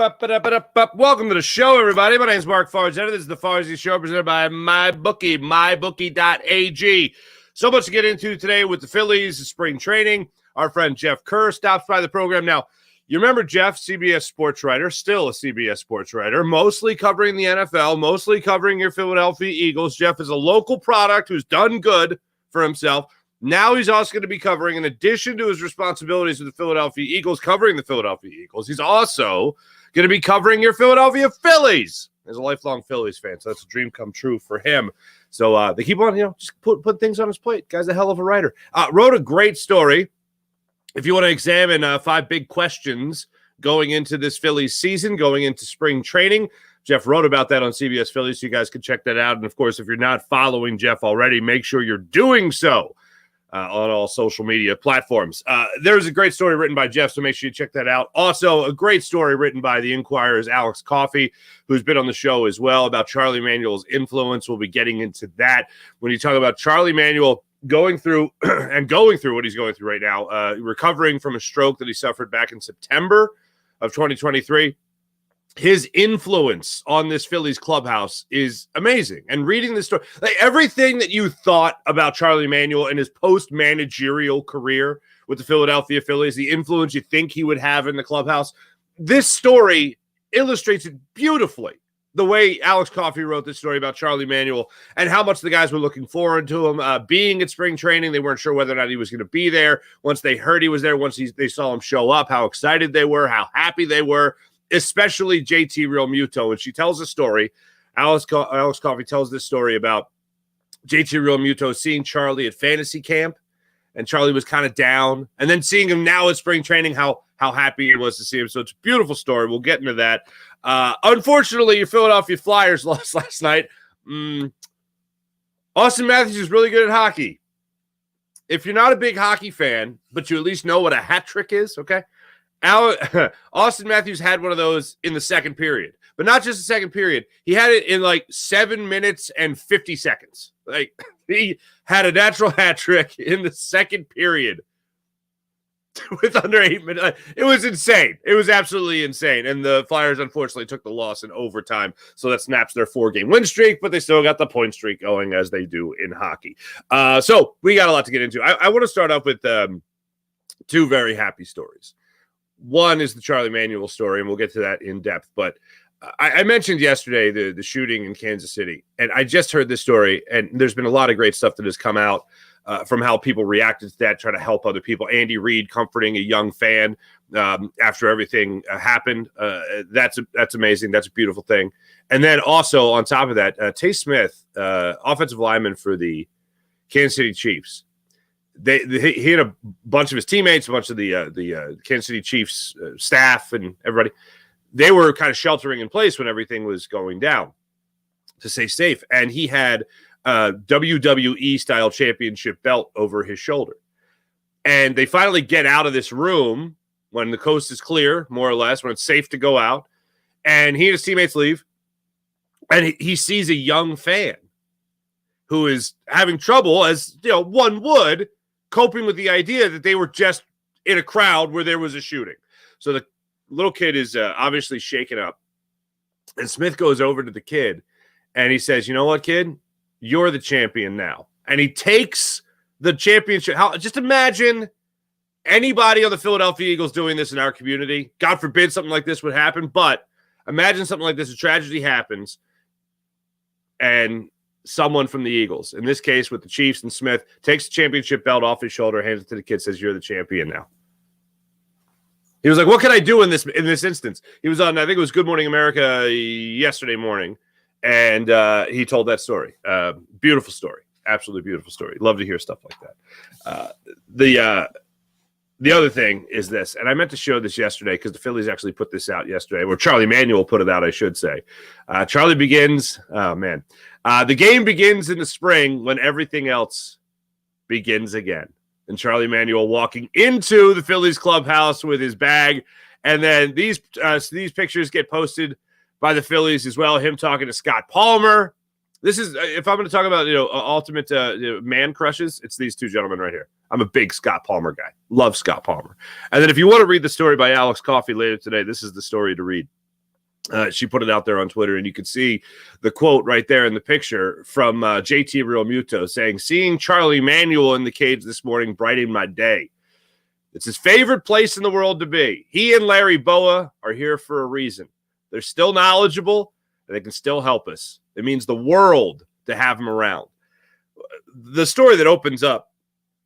Welcome to the show, everybody. My name is Mark Farzetta. This is the Farzy Show presented by MyBookie, mybookie.ag. So much to get into today with the Phillies, spring training. Our friend Jeff Kerr stops by the program. Now, you remember Jeff, CBS sports writer, still a CBS sports writer, mostly covering the NFL, mostly covering your Philadelphia Eagles. Jeff is a local product who's done good for himself. Now he's also going to be covering, in addition to his responsibilities with the Philadelphia Eagles, covering the Philadelphia Eagles, he's also going to be covering your Philadelphia Phillies. As a lifelong Phillies fan, so that's a dream come true for him. So they keep on, just put things on his plate. Guy's a hell of a writer. Wrote a great story. If you want to examine 5 big questions going into this Phillies season, going into spring training, Jeff wrote about that on CBS Phillies, so you guys can check that out. And, of course, if you're not following Jeff already, make sure you're doing so on all social media platforms. There's a great story written by Jeff, so make sure you check that out. Also, a great story written by the Inquirer's Alex Coffey, who's been on the show as well, about Charlie Manuel's influence. We'll be getting into that. When you talk about Charlie Manuel going through what he's going through right now, recovering from a stroke that he suffered back in September of 2023, his influence on this Phillies clubhouse is amazing. And reading this story, like everything that you thought about Charlie Manuel and his post-managerial career with the Philadelphia Phillies, the influence you think he would have in the clubhouse, this story illustrates it beautifully. The way Alex Coffey wrote this story about Charlie Manuel and how much the guys were looking forward to him being at spring training. They weren't sure whether or not he was going to be there. Once they heard he was there, once they saw him show up, how excited they were, how happy they were, especially JT Realmuto. And she tells a story. Alex Coffey tells this story about JT Realmuto seeing Charlie at fantasy camp, and Charlie was kind of down, and then seeing him now at spring training, how happy he was to see him. So it's a beautiful story. We'll get into that. Unfortunately, your Philadelphia Flyers lost last night. Austin Matthews is really good at hockey. If you're not a big hockey fan, but you at least know what a hat trick is, okay? Austin Matthews had one of those in the second period, but not just the second period. He had it in like 7 minutes and 50 seconds. Like he had a natural hat trick in the second period with under 8 minutes. It was insane. It was absolutely insane. And the Flyers unfortunately took the loss in overtime. So that snaps their 4-game win streak, but they still got the point streak going as they do in hockey. So we got a lot to get into. I want to start off with 2 very happy stories. One is the Charlie Manuel story, and we'll get to that in depth. But I mentioned yesterday the shooting in Kansas City, and I just heard this story, and there's been a lot of great stuff that has come out from how people reacted to that, try to help other people. Andy Reid comforting a young fan after everything happened. That's amazing. That's a beautiful thing. And then also on top of that, Tay Smith, offensive lineman for the Kansas City Chiefs, he had a bunch of his teammates, a bunch of the Kansas City Chiefs staff and everybody. They were kind of sheltering in place when everything was going down to stay safe. And he had a WWE-style championship belt over his shoulder. And they finally get out of this room when the coast is clear, more or less, when it's safe to go out. And he and his teammates leave. And he sees a young fan who is having trouble, as one would, coping with the idea that they were just in a crowd where there was a shooting. So the little kid is obviously shaken up. And Smith goes over to the kid and he says, "You know what, kid? You're the champion now." And he takes the championship. Just imagine anybody on the Philadelphia Eagles doing this in our community. God forbid something like this would happen, but imagine something like this, a tragedy happens, and someone from the Eagles, in this case with the Chiefs and Smith, takes the championship belt off his shoulder, hands it to the kid, says, "You're the champion now." He was like, "What can I do in this instance?" He was on, I think it was Good Morning America yesterday morning, and he told that story. Beautiful story. Absolutely beautiful story. Love to hear stuff like that. The other thing is this, and I meant to show this yesterday because the Phillies actually put this out yesterday, or Charlie Manuel put it out, I should say. Charlie begins, the game begins in the spring when everything else begins again. And Charlie Manuel walking into the Phillies clubhouse with his bag. And then these pictures get posted by the Phillies as well. Him talking to Scott Palmer. This is, if I'm going to talk about, ultimate man crushes, it's these 2 gentlemen right here. I'm a big Scott Palmer guy. Love Scott Palmer. And then if you want to read the story by Alex Coffey later today, this is the story to read. She put it out there on Twitter, and you could see the quote right there in the picture from JT Realmuto saying, "Seeing Charlie Manuel in the cage this morning brightened my day. It's his favorite place in the world to be. He and Larry Boa are here for a reason. They're still knowledgeable, and they can still help us. It means the world to have him around." The story that opens up,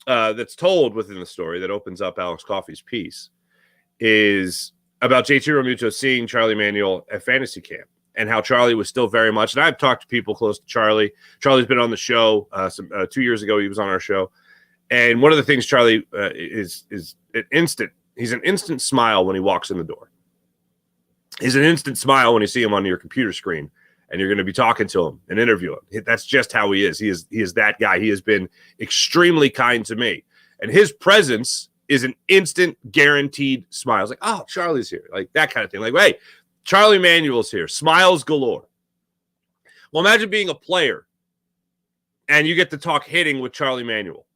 that's told within the story that opens up Alex Coffey's piece, is about JT Realmuto seeing Charlie Manuel at fantasy camp and how Charlie was still very much, and I've talked to people close to Charlie. Charlie's been on the show 2 years ago. He was on our show. And one of the things Charlie is an instant. He's an instant smile when he walks in the door. He's an instant smile when you see him on your computer screen and you're going to be talking to him and interview him. That's just how he is. He is that guy. He has been extremely kind to me. And his presence is an instant guaranteed smile. It's like, oh, Charlie's here. Like that kind of thing. Like, hey, Charlie Manuel's here. Smiles galore. Well, imagine being a player and you get to talk hitting with Charlie Manuel.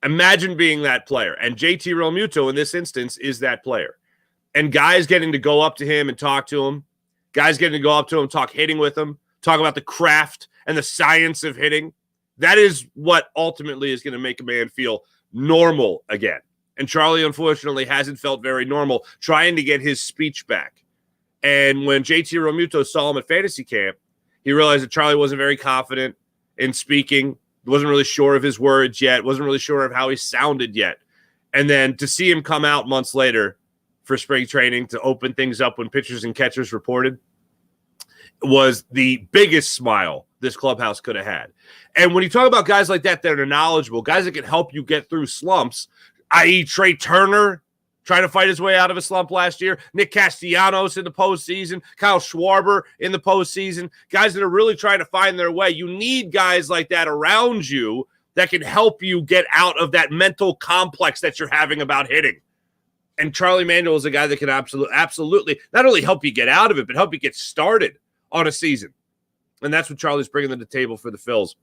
Imagine being that player. And JT Realmuto in this instance is that player. And guys getting to go up to him and talk to him. Guys getting to go up to him, talk hitting with him, talk about the craft and the science of hitting. That is what ultimately is going to make a man feel normal again. And Charlie, unfortunately, hasn't felt very normal trying to get his speech back. And when JT Realmuto saw him at fantasy camp, he realized that Charlie wasn't very confident in speaking, wasn't really sure of his words yet, wasn't really sure of how he sounded yet. And then to see him come out months later for spring training to open things up when pitchers and catchers reported was the biggest smile this clubhouse could have had. And when you talk about guys like that are knowledgeable, guys that can help you get through slumps, i.e. Trey Turner trying to fight his way out of a slump last year, Nick Castellanos in the postseason, Kyle Schwarber in the postseason, guys that are really trying to find their way. You need guys like that around you that can help you get out of that mental complex that you're having about hitting. And Charlie Manuel is a guy that can absolutely not only help you get out of it, but help you get started on a season. And that's what Charlie's bringing to the table for the Phils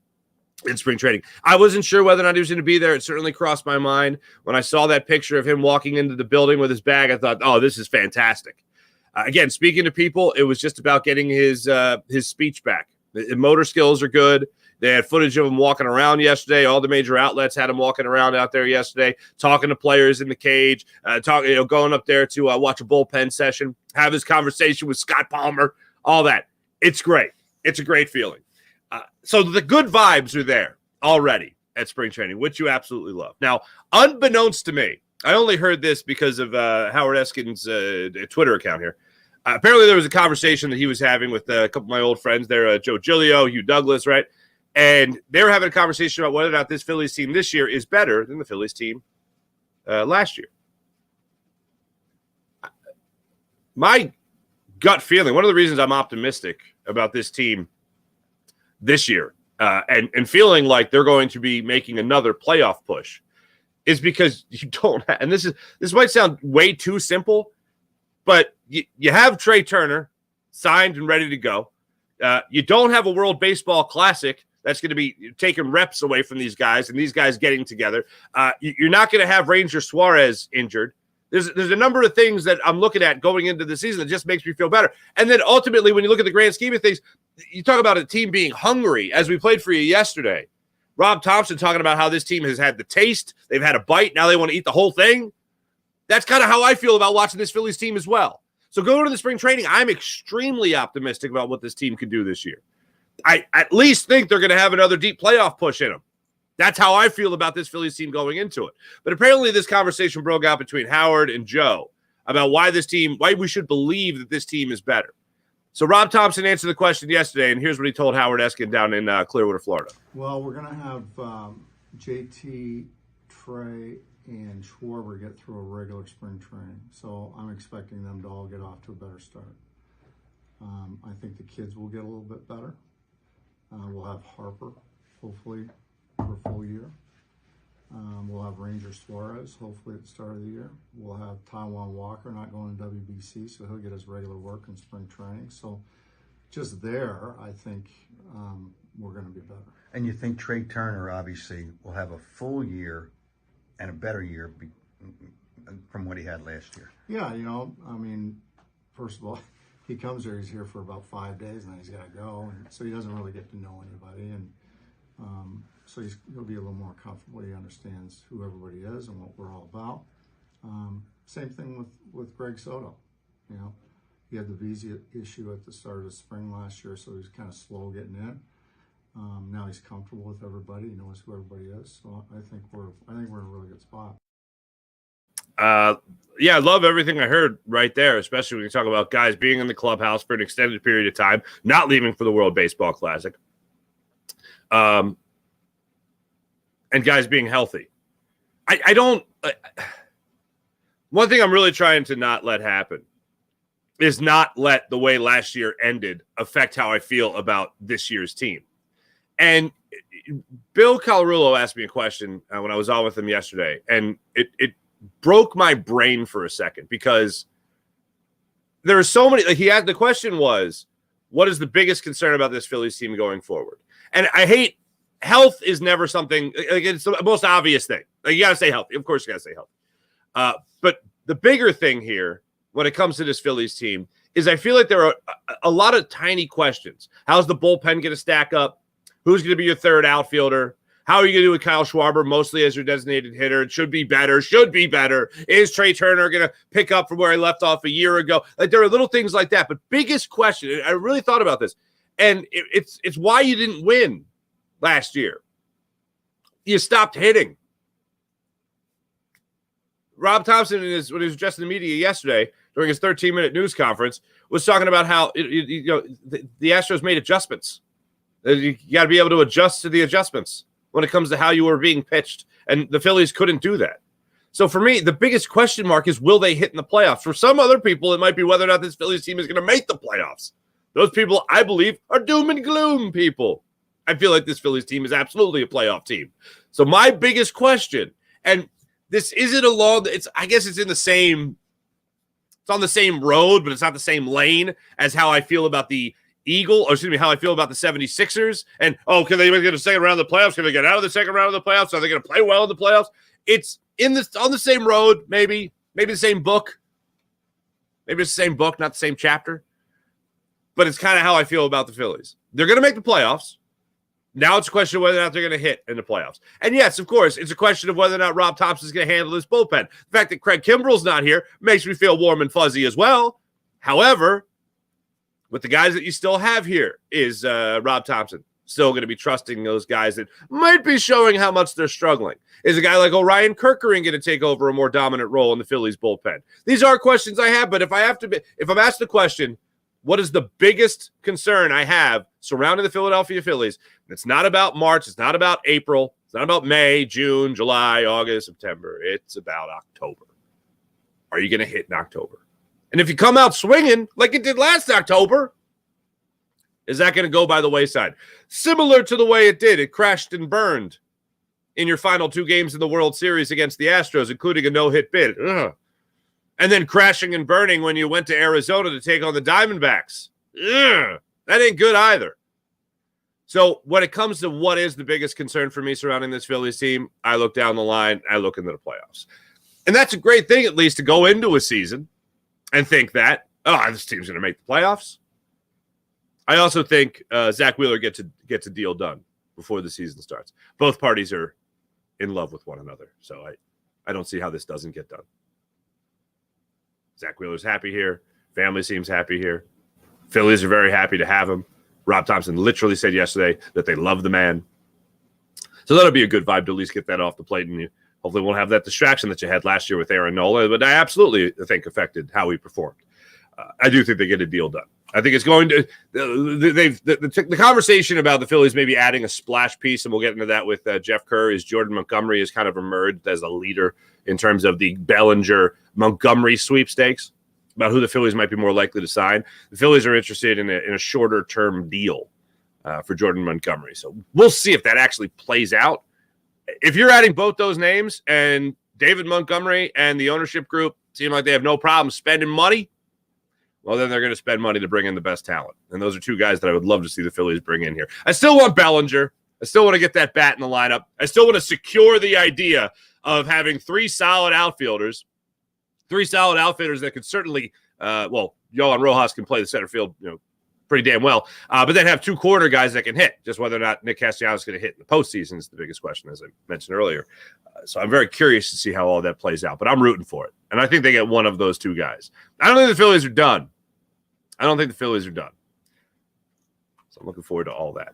in spring training. I wasn't sure whether or not he was going to be there. It certainly crossed my mind. When I saw that picture of him walking into the building with his bag, I thought, oh, this is fantastic. Again, speaking to people, it was just about getting his speech back. The motor skills are good. They had footage of him walking around yesterday. All the major outlets had him walking around out there yesterday, talking to players in the cage, going up there to watch a bullpen session, have his conversation with Scott Palmer, all that. It's great. It's a great feeling. So the good vibes are there already at spring training, which you absolutely love. Now, unbeknownst to me, I only heard this because of Howard Eskin's Twitter account here. Apparently there was a conversation that he was having with a couple of my old friends there, Joe Giglio, Hugh Douglas, right? And they were having a conversation about whether or not this Phillies team this year is better than the Phillies team last year. My gut feeling, one of the reasons I'm optimistic about this team this year and feeling like they're going to be making another playoff push is because you don't have, and this might sound way too simple, but you have Trey Turner signed and ready to go. You don't have a World Baseball Classic that's going to be taking reps away from these guys and these guys getting together. You're not going to have Ranger Suarez injured. There's a number of things that I'm looking at going into the season that just makes me feel better. And then ultimately, when you look at the grand scheme of things, you talk about a team being hungry, as we played for you yesterday. Rob Thompson talking about how this team has had the taste. They've had a bite. Now they want to eat the whole thing. That's kind of how I feel about watching this Phillies team as well. So going to the spring training, I'm extremely optimistic about what this team can do this year. I at least think they're going to have another deep playoff push in them. That's how I feel about this Phillies team going into it. But apparently this conversation broke out between Howard and Joe about why we should believe that this team is better. So Rob Thompson answered the question yesterday, and here's what he told Howard Eskin down in Clearwater, Florida. Well, we're going to have JT, Trey, and Schwarber get through a regular spring training. So I'm expecting them to all get off to a better start. I think the kids will get a little bit better. We'll have Harper, hopefully, for a full year. We'll have Ranger Suarez, hopefully at the start of the year. We'll have Taijuan Walker not going to WBC, so he'll get his regular work in spring training. So just there, I think we're going to be better. And you think Trey Turner, obviously, will have a full year and a better year from what he had last year? Yeah, I mean, first of all, he comes here, he's here for about 5 days, and then he's got to go, and so he doesn't really get to know anybody, and so he'll be a little more comfortable. He understands who everybody is and what we're all about. Same thing with Greg Soto. You know, he had the visa issue at the start of the spring last year, so he was kind of slow getting in. Now he's comfortable with everybody. He knows who everybody is. So I think we're in a really good spot. Yeah, I love everything I heard right there, especially when you talk about guys being in the clubhouse for an extended period of time, not leaving for the World Baseball Classic, and guys being healthy. I don't. One thing I'm really trying to not let happen is not let the way last year ended affect how I feel about this year's team. And Bill Colorulo asked me a question when I was on with him yesterday, and it broke my brain for a second because there are so many. Like, the question was, what is the biggest concern about this Phillies team going forward? And I hate health is never something like it's the most obvious thing. Like, you got to stay healthy. Of course, you got to stay healthy. But the bigger thing here when it comes to this Phillies team is I feel like there are a lot of tiny questions. How's the bullpen going to stack up? Who's going to be your third outfielder? How are you going to do with Kyle Schwarber mostly as your designated hitter? It should be better. Is Trey Turner going to pick up from where I left off a year ago? Like, there are little things like that. But biggest question, I really thought about this, and it's why you didn't win last year. You stopped hitting. Rob Thompson, when he was addressing the media yesterday during his 13-minute news conference, was talking about how the Astros made adjustments. You got to be able to adjust to the adjustments when it comes to how you were being pitched, and the Phillies couldn't do that. So for me, the biggest question mark is, will they hit in the playoffs? For some other people, it might be whether or not this Phillies team is going to make the playoffs. Those people, I believe, are doom and gloom people. I feel like this Phillies team is absolutely a playoff team. So my biggest question, and this isn't I guess it's in the same, it's on the same road, but it's not the same lane as how I feel about the how I feel about the 76ers. And, can they get a second round of the playoffs? Can they get out of the second round of the playoffs? Are they going to play well in the playoffs? It's on the same road, maybe the same book. Maybe it's the same book, not the same chapter. But it's kind of how I feel about the Phillies. They're going to make the playoffs. Now it's a question of whether or not they're going to hit in the playoffs. And yes, of course, it's a question of whether or not Rob Thompson is going to handle this bullpen. The fact that Craig Kimbrell's not here makes me feel warm and fuzzy as well. However, with the guys that you still have here, is Rob Thompson still going to be trusting those guys that might be showing how much they're struggling? Is a guy like Orion Kerkering going to take over a more dominant role in the Phillies bullpen? These are questions I have, but if I'm asked the question, what is the biggest concern I have surrounding the Philadelphia Phillies? It's not about March. It's not about April. It's not about May, June, July, August, September. It's about October. Are you going to hit in October? And if you come out swinging like it did last October, is that going to go by the wayside? Similar to the way it did. It crashed and burned in your final two games in the World Series against the Astros, including a no-hit bid. Ugh. And then crashing and burning when you went to Arizona to take on the Diamondbacks. Ugh. That ain't good either. So when it comes to what is the biggest concern for me surrounding this Phillies team, I look down the line, I look into the playoffs. And that's a great thing, at least, to go into a season and think that, this team's going to make the playoffs. I also think Zach Wheeler gets a deal done before the season starts. Both parties are in love with one another, so I don't see how this doesn't get done. Zach Wheeler's happy here. Family seems happy here. Phillies are very happy to have him. Rob Thompson literally said yesterday that they love the man. So that'll be a good vibe to at least get that off the plate, and you hopefully won't have that distraction that you had last year with Aaron Nola, but I absolutely think affected how he performed. I do think they get a deal done. I think it's going to the conversation about the Phillies maybe adding a splash piece, and we'll get into that with Jeff Kerr, is Jordan Montgomery has kind of emerged as a leader in terms of the Bellinger-Montgomery sweepstakes about who the Phillies might be more likely to sign. The Phillies are interested in a shorter-term deal for Jordan Montgomery. So we'll see if that actually plays out. If you're adding both those names and David Montgomery and the ownership group seem like they have no problem spending money, well, then they're going to spend money to bring in the best talent. And those are two guys that I would love to see the Phillies bring in here. I still want Bellinger. I still want to get that bat in the lineup. I still want to secure the idea of having three solid outfielders Three solid outfielders that could certainly, Yohan Rojas can play the center field, pretty damn well. But then have two corner guys that can hit. Just whether or not Nick Castellanos is going to hit in the postseason is the biggest question, as I mentioned earlier. So I'm very curious to see how all that plays out. But I'm rooting for it. And I think they get one of those two guys. I don't think the Phillies are done. So I'm looking forward to all that.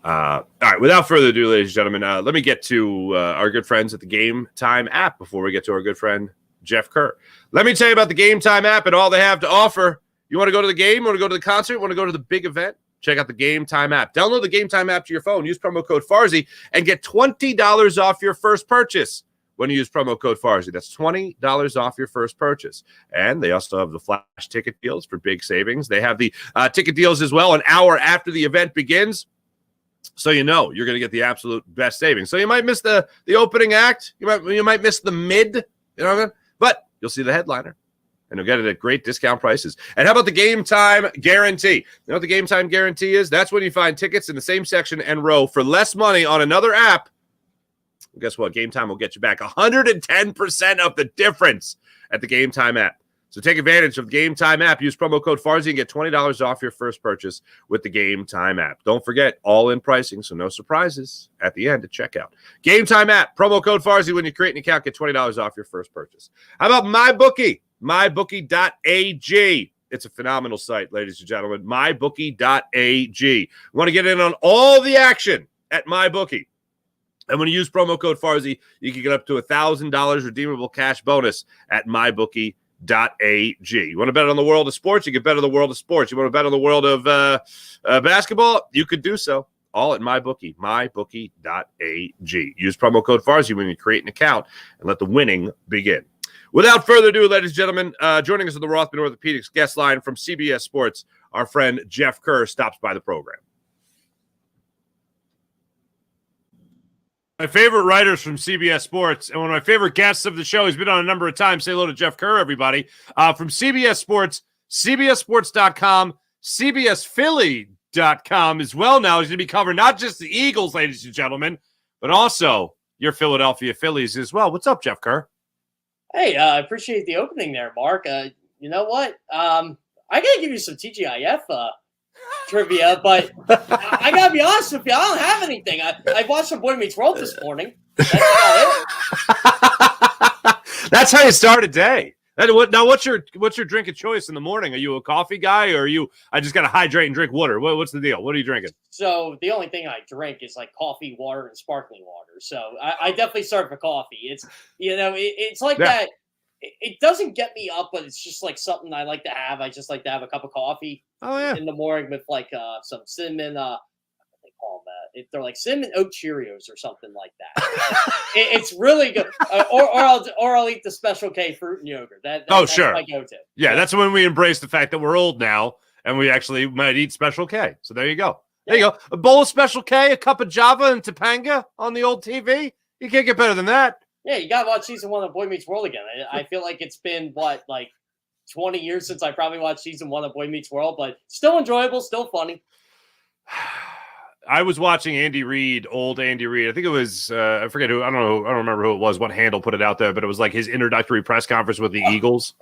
All right, without further ado, ladies and gentlemen, let me get to our good friends at the Game Time app before we get to our good friend Jeff Kerr. Let me tell you about the Game Time app and all they have to offer. You want to go to the game? Want to go to the concert? Want to go to the big event? Check out the Game Time app. Download the Game Time app to your phone. Use promo code Farzy and get $20 off your first purchase when you use promo code Farzy. That's $20 off your first purchase. And they also have the flash ticket deals for big savings. They have the ticket deals as well an hour after the event begins. So you're going to get the absolute best savings. So you might miss the opening act. You might miss the mid. You know what I mean? But you'll see the headliner. And you'll get it at great discount prices. And how about the Game Time Guarantee? You know what the Game Time Guarantee is? That's when you find tickets in the same section and row for less money on another app. Well, guess what? Game Time will get you back 110% of the difference at the Game Time app. So take advantage of the Game Time app. Use promo code Farzy and get $20 off your first purchase with the Game Time app. Don't forget, all-in pricing, so no surprises at the end at checkout. Game Time app, promo code Farzy. When you create an account, get $20 off your first purchase. How about MyBookie? MyBookie.ag. It's a phenomenal site, ladies and gentlemen. MyBookie.ag. Want to get in on all the action at MyBookie. And when you use promo code Farzy, you can get up to $1,000 redeemable cash bonus at MyBookie.ag. You want to bet on the world of sports? You can bet on the world of sports. You want to bet on the world of basketball? You could do so. All at MyBookie, MyBookie.ag. Use promo code Farzy when you create an account and let the winning begin. Without further ado, ladies and gentlemen, joining us on the Rothman Orthopedics guest line from CBS Sports, our friend Jeff Kerr stops by the program. My favorite writers from CBS Sports and one of my favorite guests of the show. He's been on a number of times. Say hello to Jeff Kerr, everybody. From CBS Sports, CBSSports.com, CBSPhilly.com as well now. He's going to be covering not just the Eagles, ladies and gentlemen, but also your Philadelphia Phillies as well. What's up, Jeff Kerr? Hey, I appreciate the opening there, Mark. You know what? I got to give you some TGIF trivia, but I got to be honest with you. I don't have anything. I watched some Boy Meets World this morning. That's about it. That's how you start a day. Now, what's your drink of choice in the morning? Are you a coffee guy or I just got to hydrate and drink water? What's the deal? What are you drinking? So the only thing I drink is like coffee, water, and sparkling water. So I definitely start with coffee. It's, it's like that. It doesn't get me up, but it's just like something I like to have. I just like to have a cup of coffee in the morning with like some cinnamon, what they call them, if they're like cinnamon oat Cheerios or something like that. It's really good. Or I'll eat the Special K fruit and yogurt. That's sure. my go-to. Yeah, that's when we embrace the fact that we're old now and we actually might eat Special K. So there you go. There you go. A bowl of Special K, a cup of Java and Topanga on the old TV. You can't get better than that. Yeah, you got to watch season 1 of Boy Meets World again. I feel like it's been, 20 years since I probably watched season 1 of Boy Meets World, but still enjoyable, still funny. I was watching old Andy Reid. I think it was, I forget who, I don't remember who it was, what handle put it out there, but it was like his introductory press conference with the Eagles.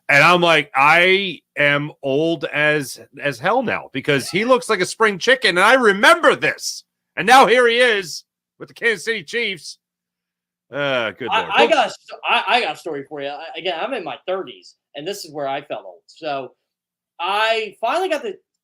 And I'm like, I am old as hell now because he looks like a spring chicken. And I remember this. And now here he is with the Kansas City Chiefs. Good Lord. I got a story for you. Again, I'm in my 30s, and this is where I felt old. So I finally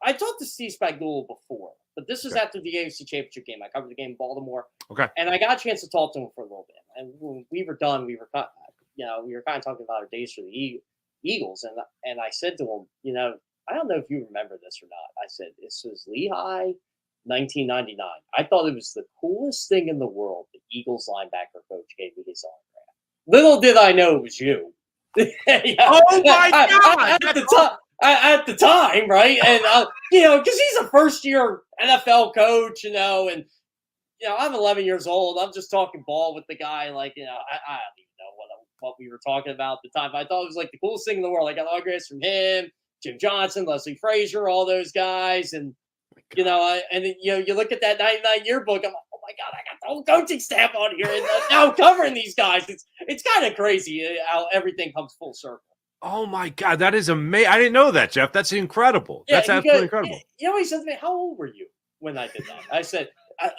I talked to Steve Spagnuolo before, but this was after the AFC Championship game. I covered the game in Baltimore. Okay. And I got a chance to talk to him for a little bit. And when we were done, we were kind of talking about our days for the Eagles. And I said to him, I don't know if you remember this or not. I said, this was Lehigh, 1999. I thought it was the coolest thing in the world. The Eagles linebacker coach gave me his autograph. Little did I know it was you. Oh my God! At the time, right? And because he's a first-year NFL coach, and I'm 11 years old. I'm just talking ball with the guy, I don't even know what we were talking about at the time. But I thought it was like the coolest thing in the world. I got autographs from him, Jim Johnson, Leslie Frazier, all those guys, and. You look at that 99 yearbook. I'm like, oh my God, I got the whole coaching staff on here and now covering these guys. It's kind of crazy how everything comes full circle. Oh my God, that is amazing! I didn't know that, Jeff. That's incrable. Yeah, That's absolutely incredible. You know, he said to me, "How old were you when I did that?" I said,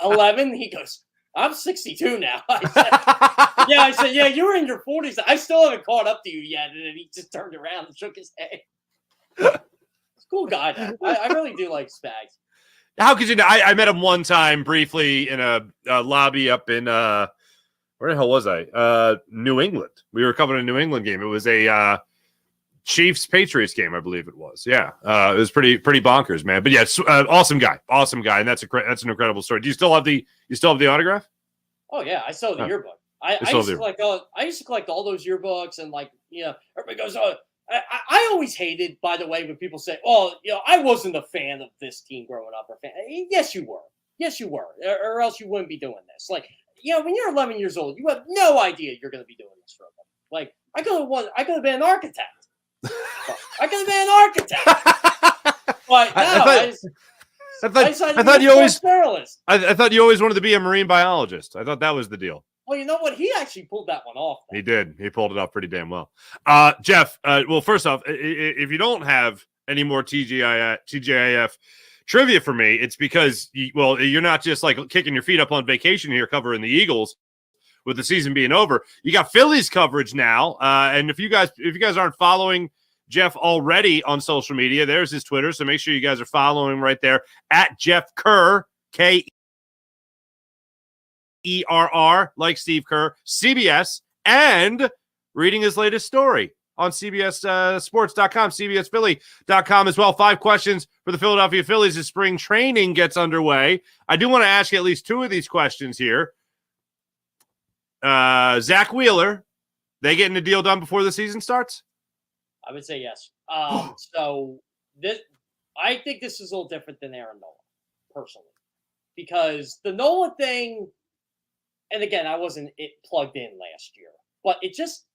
11. He goes, "I'm 62 now." I said, "Yeah." I said, "Yeah, you were in your 40s. I still haven't caught up to you yet." And then he just turned around and shook his head. He's a cool guy, though. I really do like Spags. How could you know? I met him one time briefly in a lobby up in where the hell was I? New England. We were covering a New England game. It was a Chiefs Patriots game, I believe it was. Yeah, it was pretty bonkers, man. But yeah, awesome guy, and that's an incredible story. Do you still have the autograph? Oh yeah, I still have the yearbook. I used to collect all those yearbooks, and everybody goes, "Oh." I always hated, by the way, when people say, "Oh, I wasn't a fan of this team growing up." Or fan. Yes, you were, or else you wouldn't be doing this. Like, when you're 11 years old, you have no idea you're going to be doing this for a living. Like, I could have been an architect. I could have been an architect. But no, I thought you always wanted to be a marine biologist. I thought that was the deal. Well, you know what? He actually pulled that one off. He did. He pulled it off pretty damn well. Jeff, well, first off, if you don't have any more TGIF trivia for me, it's because, you're not just like kicking your feet up on vacation here covering the Eagles with the season being over. You got Phillies coverage now. And if you guys aren't following Jeff already on social media, there's his Twitter. So make sure you guys are following him right there at Jeff Kerr, Kerr, like Steve Kerr, CBS, and reading his latest story on CBSSports.com, CBSPhilly.com as well. 5 questions for the Philadelphia Phillies as spring training gets underway. I do want to ask you at least 2 of these questions here. Zach Wheeler, they getting a deal done before the season starts? I would say yes. So I think this is a little different than Aaron Nola, personally, because the Nola thing. And again, I wasn't plugged in last year, but it just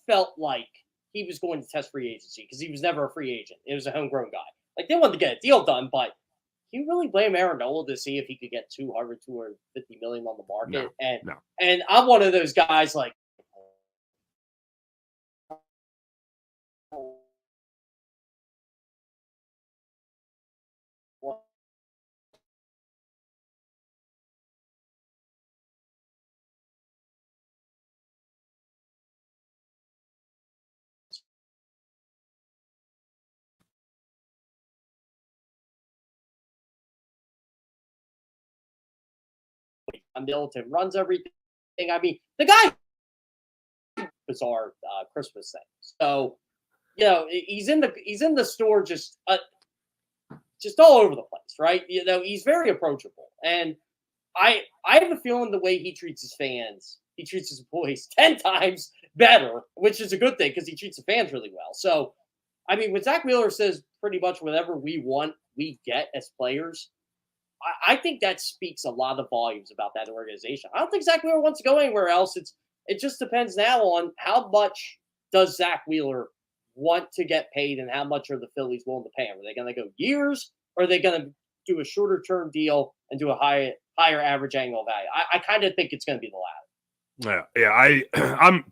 felt like he was going to test free agency because he was never a free agent. It was a homegrown guy. Like, they wanted to get a deal done, but can you really blame Aaron Nola to see if he could get $250 million on the market? No. And I'm one of those guys like, Middleton runs everything. I mean, the guy bizarre Christmas thing. So, he's in the store just all over the place, right? He's very approachable, and I have a feeling the way he treats his fans, he treats his employees 10 times better, which is a good thing because he treats the fans really well. So, I mean, when Zach Wheeler says pretty much whatever we want, we get as players, I think that speaks a lot of volumes about that organization. I don't think Zach Wheeler wants to go anywhere else. It just depends now on how much does Zach Wheeler want to get paid and how much are the Phillies willing to pay him. Are they going to go years, or are they going to do a shorter term deal and do a higher average annual value? I kind of think it's going to be the latter. Yeah. I'm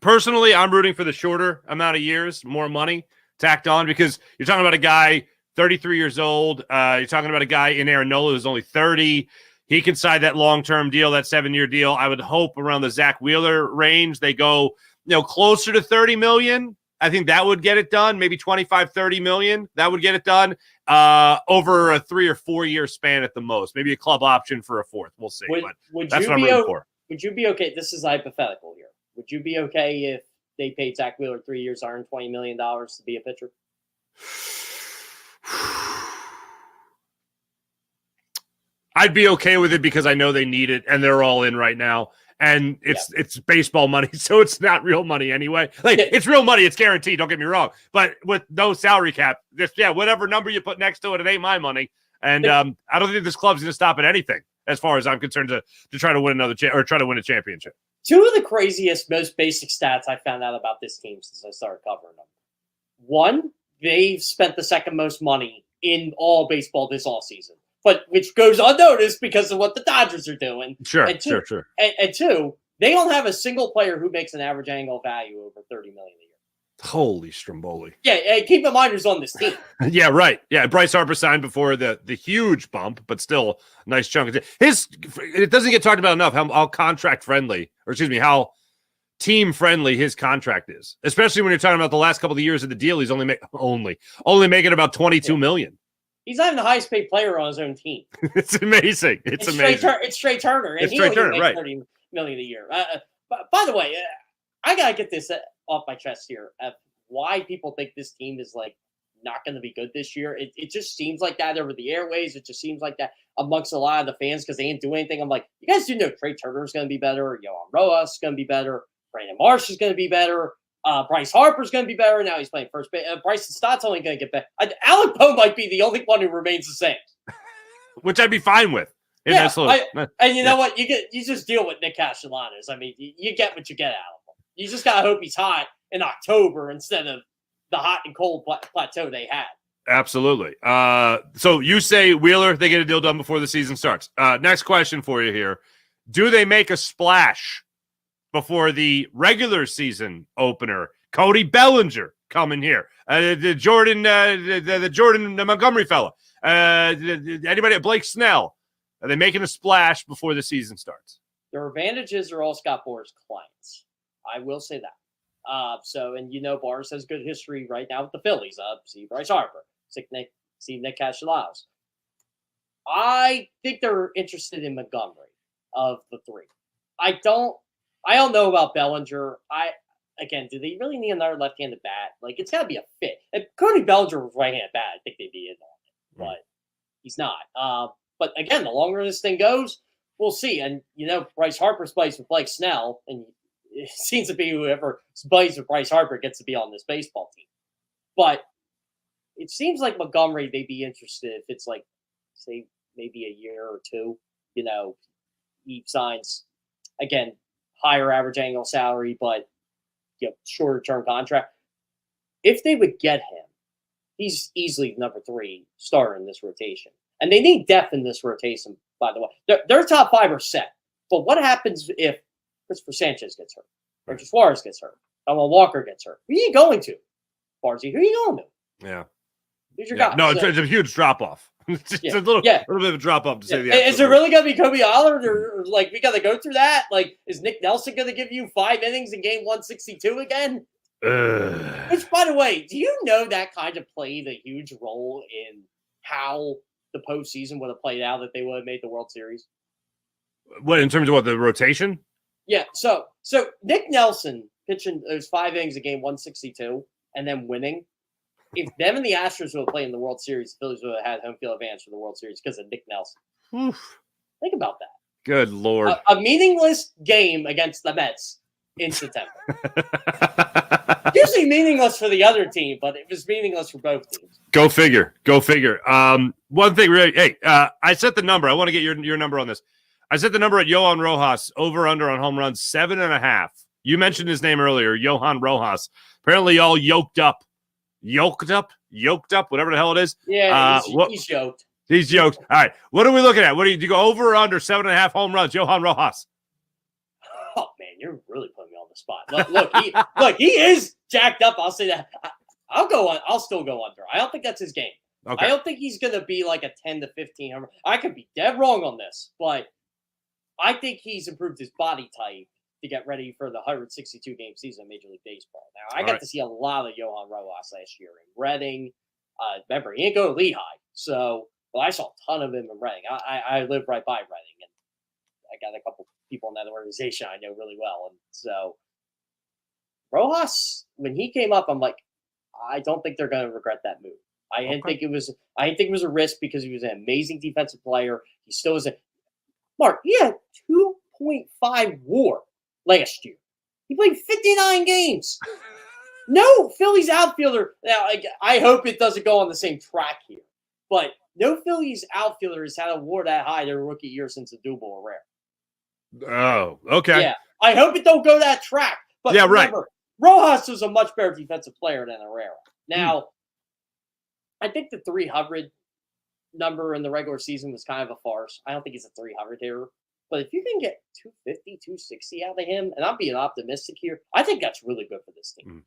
rooting for the shorter amount of years, more money tacked on, because you're talking about a guy 33 years old. You're talking about a guy in Aaron Nola who's only 30. He can sign that long-term deal, that 7-year deal. I would hope around the Zach Wheeler range, they go, closer to 30 million. I think that would get it done. Maybe 25, 30 million. That would get it done over a 3 or 4 year span at the most. Maybe a club option for a 4th. We'll see. But that's what I'm rooting for. Would you be okay? This is hypothetical here. Would you be okay if they paid Zach Wheeler 3 years, $120 million to be a pitcher? I'd be okay with it because I know they need it and they're all in right now. And it's baseball money, so it's not real money anyway. It's real money, it's guaranteed, don't get me wrong. But with no salary cap, whatever number you put next to it, it ain't my money. And I don't think this club's going to stop at anything, as far as I'm concerned, to try to win try to win a championship. 2 of the craziest, most basic stats I found out about this team since I started covering them. 1, they've spent the second most money in all baseball this offseason. but which goes unnoticed because of what the Dodgers are doing. Sure, And two, sure. And two, they don't have a single player who makes an average annual value over $30 million a year. Holy Stromboli. Yeah, keep in mind who's on this team. Yeah, right. Yeah, Bryce Harper signed before the huge bump, but still a nice chunk. It doesn't get talked about enough how contract friendly, or excuse me, how team friendly his contract is. Especially when you're talking about the last couple of years of the deal, he's only making about $22 million. He's not even the highest paid player on his own team. It's amazing. It's amazing. It's Trey Turner, and he only makes $30 million a year. By the way, I gotta get this off my chest here. Why people think this team is like not going to be good this year? It just seems like that over the airways. It just seems like that amongst a lot of the fans because they ain't doing anything. I'm like, you guys do know Trey Turner is going to be better. Yohan Rojas is going to be better. Brandon Marsh is going to be better. Bryce Harper's going to be better. Now he's playing first base. Bryson Stott's only going to get better. Alec Poe might be the only one who remains the same, which I'd be fine with. And you know what? You just deal with Nick Castellanos. I mean, you get what you get out of him. You just gotta hope he's hot in October instead of the hot and cold plateau they had. Absolutely. So you say Wheeler, they get a deal done before the season starts. Next question for you here. Do they make a splash before the regular season opener? Cody Bellinger coming here. The Jordan Montgomery fella. Anybody? Blake Snell. Are they making a splash before the season starts? Their advantages are all Scott Boras' clients. I will say that. Boras has good history right now with the Phillies. See Bryce Harper, see Nick Castellanos. I think they're interested in Montgomery of the three. I don't know about Bellinger. Do they really need another left-handed bat? Like, it's got to be a fit. If Cody Bellinger was right-handed bat, I think they'd be in on it, but he's not. But again, the longer this thing goes, we'll see. And Bryce Harper plays with Blake Snell, and it seems to be whoever plays with Bryce Harper gets to be on this baseball team. But it seems like Montgomery, they'd be interested if it's like, say, maybe a year or two. He signs, again, higher average annual salary, but shorter term contract. If they would get him, he's easily number 3 starter in this rotation. And they need depth in this rotation, by the way. Their top 5 are set. But what happens if Christopher Sanchez gets hurt? Or Suarez gets hurt? Alan Walker gets hurt? Who are you going to? Barzy, who are you going to? Yeah. Who's your guy? No, it's a huge drop-off. It's a little bit of a drop-off to say the Is it really going to be Kobe Allard? Or like, we got to go through that? Like, is Nick Nelson going to give you 5 innings in game 162 again? Which, by the way, do you know that kind of played a huge role in how the postseason would have played out if they would have made the World Series? What, in terms of the rotation? Yeah, so Nick Nelson pitching those 5 innings in game 162 and then winning. If them and the Astros would have played in the World Series, the Phillies would have had home field advantage for the World Series because of Nick Nelson. Oof. Think about that. Good Lord. A meaningless game against the Mets in September. Usually meaningless for the other team, but it was meaningless for both teams. Go figure. One thing, really. Hey, I set the number. I want to get your number on this. I set the number at Yohan Rojas, over-under on home runs, 7.5. You mentioned his name earlier, Yohan Rojas. Apparently all yoked up, whatever the hell it is. Yeah, he's yoked. He's yoked. All right, what are we looking at? Do you go over or under 7.5 home runs, Yohan Rojas? Oh, man, you're really putting me on the spot. Look, he is jacked up. I'll say that. I'll still go under. I don't think that's his game. Okay. I don't think he's going to be like a 10 to 15 homer. I could be dead wrong on this, but I think he's improved his body type to get ready for the 162-game season of Major League Baseball. Now, I got to see a lot of Yohan Rojas last year in Reading. Remember, he didn't go to Lehigh, but I saw a ton of him in Reading. I live right by Reading, and I got a couple people in that organization I know really well. And so Rojas, when he came up, I'm like, I don't think they're going to regret that move. I didn't think it was a risk because he was an amazing defensive player. He still is Mark, he had 2.5 WAR last year. He played 59 games. No Phillies outfielder. Now, I hope it doesn't go on the same track here, but no Phillies outfielder has had a WAR that high their rookie year since Odubel Herrera. Oh, okay. Yeah, I hope it don't go that track. But yeah, remember, right. Rojas was a much better defensive player than Herrera. Now, I think the 300 number in the regular season was kind of a farce. I don't think he's a 300 hitter. But if you can get 250, 260 out of him, and I'm being optimistic here, I think that's really good for this team.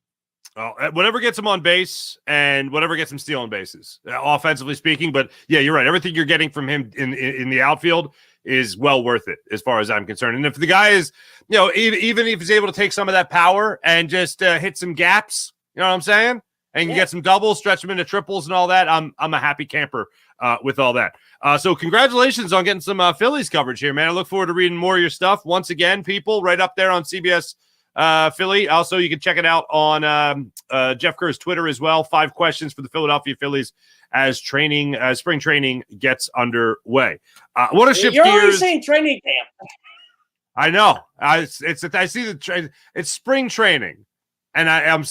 Well, whatever gets him on base and whatever gets him stealing bases, offensively speaking. But yeah, you're right. Everything you're getting from him in the outfield is well worth it as far as I'm concerned. And if the guy is, even if he's able to take some of that power and just hit some gaps, you know what I'm saying? And you get some doubles, stretch them into triples and all that, I'm a happy camper with all that. So congratulations on getting some Phillies coverage here, man. I look forward to reading more of your stuff. Once again, people, right up there on CBS Philly. Also, you can check it out on Jeff Kerr's Twitter as well. 5 questions for the Philadelphia Phillies as spring training gets underway. I want to shift You're gears. always saying training camp. I know. I see the train. It's spring training, and I'm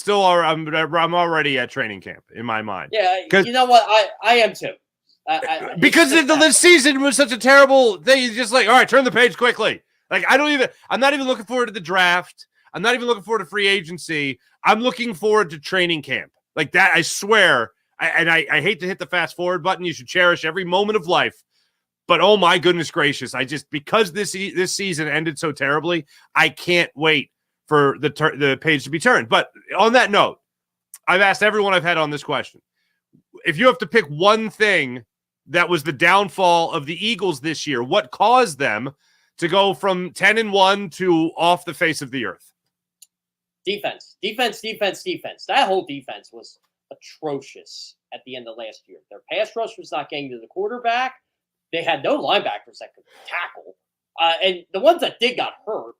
already at training camp in my mind. Yeah, you know what? I am too. Because the season was such a terrible thing. It's just like, all right, turn the page quickly. Like I'm not even looking forward to the draft. I'm not even looking forward to free agency. I'm looking forward to training camp. Like that, I swear. I hate to hit the fast forward button. You should cherish every moment of life. But oh my goodness gracious, because this season ended so terribly, I can't wait for the page to be turned. But on that note, I've asked everyone I've had on this question. If you have to pick one thing that was the downfall of the Eagles this year, what caused them to go from 10-1 to off the face of the earth? Defense. That whole defense was atrocious at the end of last year. Their pass rush was not getting to the quarterback. They had no linebackers that could tackle. And the ones that did got hurt,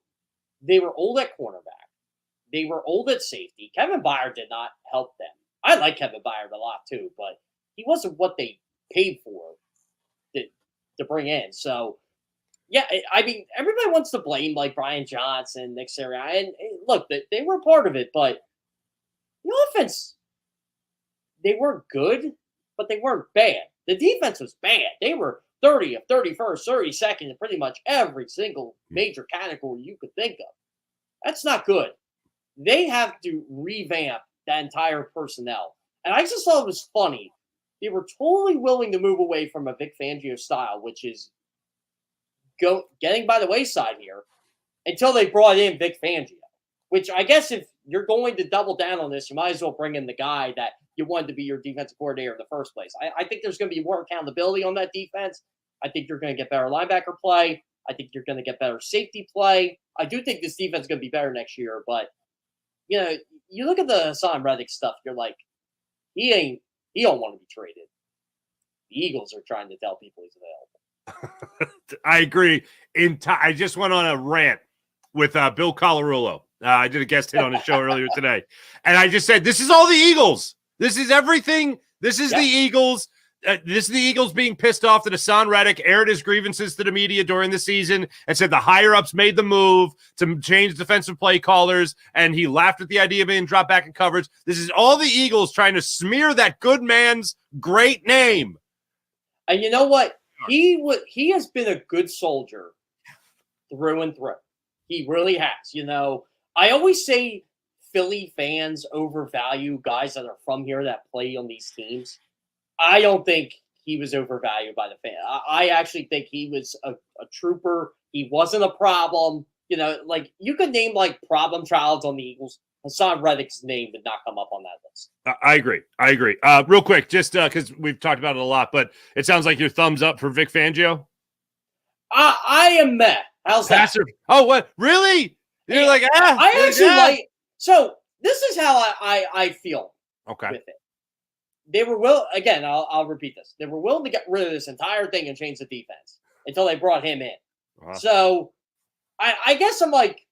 they were old at cornerback. They were old at safety. Kevin Byard did not help them. I like Kevin Byard a lot too, but he wasn't what they paid for to bring in. So, yeah, I mean, everybody wants to blame like Brian Johnson, Nick Sirianni, and look, they were part of it, but the offense, they weren't good, but they weren't bad. The defense was bad. They were 30th, 31st, 32nd in pretty much every single major category you could think of. That's not good. They have to revamp that entire personnel. And I just thought it was funny. They were totally willing to move away from a Vic Fangio style, which is getting by the wayside here, until they brought in Vic Fangio, which I guess if you're going to double down on this, you might as well bring in the guy that you wanted to be your defensive coordinator in the first place. I think there's going to be more accountability on that defense. I think you're going to get better linebacker play. I think you're going to get better safety play. I do think this defense is going to be better next year, but you look at the Hassan Reddick stuff, you're like, he don't want to be traded. The Eagles are trying to tell people he's available. I agree. I just went on a rant with Bill Colarulo. I did a guest hit on his show earlier today. And I just said, this is all the Eagles. This is everything. This is the Eagles. This is the Eagles being pissed off that Hassan Reddick aired his grievances to the media during the season and said the higher-ups made the move to change defensive play callers, and he laughed at the idea of being dropped back in coverage. This is all the Eagles trying to smear that good man's great name. And you know what? He has been a good soldier through and through. He really has. I always say Philly fans overvalue guys that are from here that play on these teams. I don't think he was overvalued by the fan. I actually think he was a trooper. He wasn't a problem. Like you could name like problem childs on the Eagles. Hassan Reddick's name did not come up on that list. I agree. Real quick, just because we've talked about it a lot, but it sounds like your thumbs up for Vic Fangio. I am meh. How's that? Oh, what? Really? You're like, I actually like. So this is how I feel. Okay. With it. They were again, I'll repeat this. They were willing to get rid of this entire thing and change the defense until they brought him in. Uh-huh. So I guess I'm like,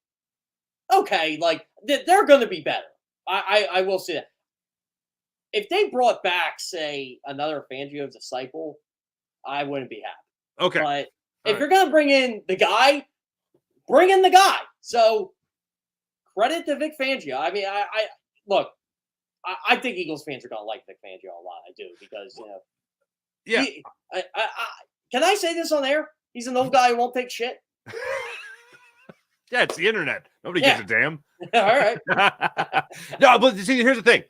okay, like they're going to be better. I will say that. If they brought back, say, another Fangio disciple, I wouldn't be happy. Okay. But if you're going to bring in the guy, bring in the guy. So credit to Vic Fangio. I mean, I look. I think Eagles fans are going to like Vic Fangio a lot. I do because Yeah. Can I say this on air? He's an old guy who won't take shit. Yeah, it's the internet. Nobody gives a damn. All right. No, but see, here's the thing.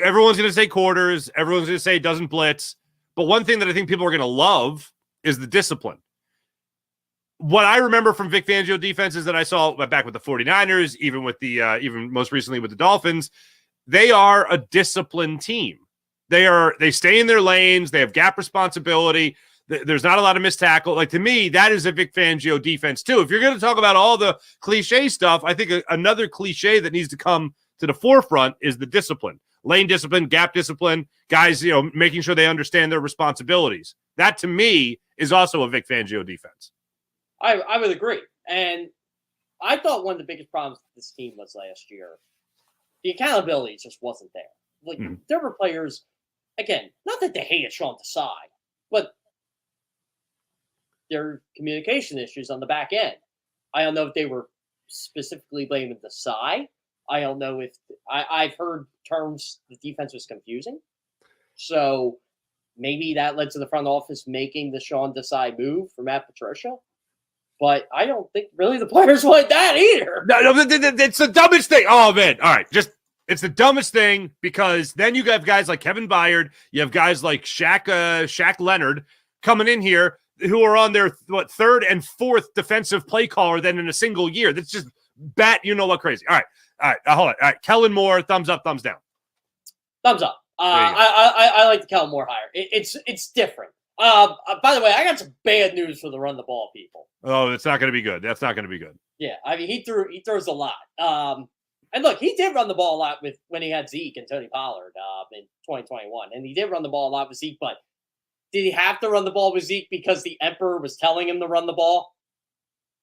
Everyone's going to say quarters. Everyone's going to say doesn't blitz. But one thing that I think people are going to love is the discipline. What I remember from Vic Fangio defenses that I saw back with the 49ers, even with the even most recently with the Dolphins, they are a disciplined team. They stay in their lanes. They have gap responsibility. There's not a lot of missed tackle. Like, to me, that is a Vic Fangio defense too. If you're going to talk about all the cliche stuff, I think another cliche that needs to come to the forefront is the discipline. Lane discipline, gap discipline, guys, making sure they understand their responsibilities. That, to me, is also a Vic Fangio defense. I would agree. And I thought one of the biggest problems with this team was last year. The accountability just wasn't there. Like, there were players, again, not that they hated Sean Desai, but there are communication issues on the back end. I don't know if they were specifically blaming Desai. I don't know if I've heard terms the defense was confusing. So maybe that led to the front office making the Sean Desai move for Matt Patricia. But I don't think really the players want that either. No, it's the dumbest thing. Oh, man. All right. It's the dumbest thing, because then you have guys like Kevin Byard. You have guys like Shaq Leonard coming in here who are on their third and fourth defensive play caller than in a single year. That's just what crazy. All right. Hold on. All right. Kellen Moore, thumbs up, thumbs down. Thumbs up. I like the Kellen Moore hire. It's different. By the way, I got some bad news for the run the ball people. Oh, it's not going to be good. That's not going to be good. Yeah, I mean he throws a lot. And look, he did run the ball a lot when he had Zeke and Tony Pollard in 2021, and he did run the ball a lot with Zeke. But did he have to run the ball with Zeke because the Emperor was telling him to run the ball?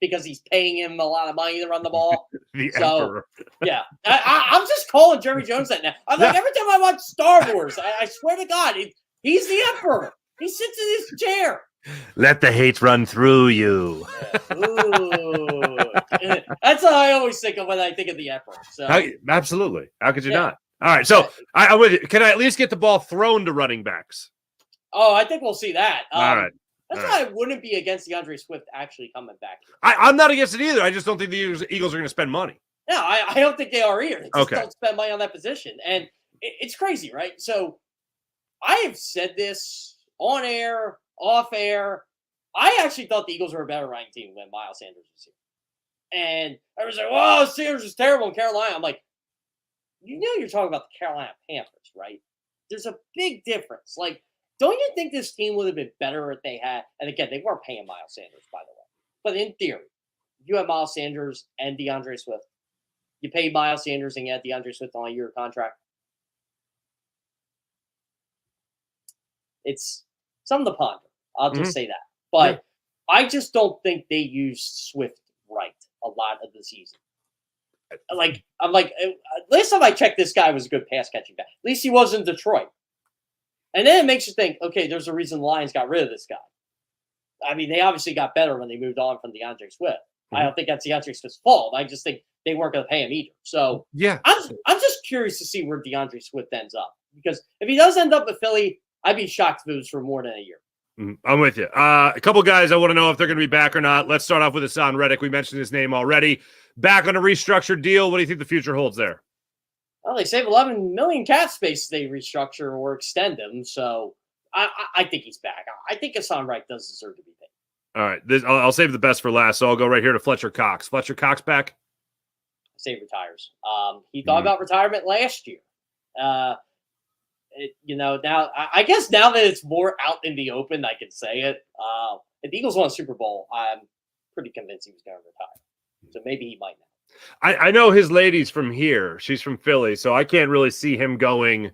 Because he's paying him a lot of money to run the ball. Emperor. Yeah, I'm just calling Jerry Jones that now. I'm like, every time I watch Star Wars, I swear to God, he's the Emperor. He sits in his chair. Let the hate run through you. Ooh. That's how I always think of when I think of the Emperor. So. Absolutely. How could you not? All right. So I'm with you. Can I at least get the ball thrown to running backs? Oh, I think we'll see that. All right. That's why I wouldn't be against DeAndre Swift actually coming back here. I'm not against it either. I just don't think the Eagles are going to spend money. No, I don't think they are either. They just don't spend money on that position. And it's crazy, right? So I have said this on air, off air. I actually thought the Eagles were a better running team when Miles Sanders was here. And I was like, "Whoa, Sanders is terrible in Carolina." I'm like, you're talking about the Carolina Panthers, right? There's a big difference. Like, don't you think this team would have been better if they had? And again, they weren't paying Miles Sanders, by the way. But in theory, you have Miles Sanders and DeAndre Swift. You pay Miles Sanders and you had DeAndre Swift on a year contract. It's something to ponder. I'll just say that. But I just don't think they used Swift right a lot of the season. I'm like, last time I checked, this guy was a good pass catching back. At least he was in Detroit. And then it makes you think, okay, there's a reason the Lions got rid of this guy. I mean, they obviously got better when they moved on from DeAndre Swift. I don't think that's DeAndre Swift's fault. I just think they weren't going to pay him either. So yeah, I'm just curious to see where DeAndre Swift ends up. Because if he does end up with Philly, I'd be shocked if it was for more than a year. I'm with you. A couple guys I want to know if they're going to be back or not. Let's start off with Hassan Reddick. We mentioned his name already. Back on a restructured deal. What do you think the future holds there? Well, they save $11 million cap space if they restructure or extend him. So I think he's back. I think Hassan Reddick does deserve to be paid. All right. I'll save the best for last. So I'll go right here to Fletcher Cox. Fletcher Cox back? I say retires. He thought about retirement last year. Now I guess now that it's more out in the open, I can say it. If the Eagles won a Super Bowl, I'm pretty convinced he was going to retire. So maybe he might not. I know his lady's from here. She's from Philly, so I can't really see him going.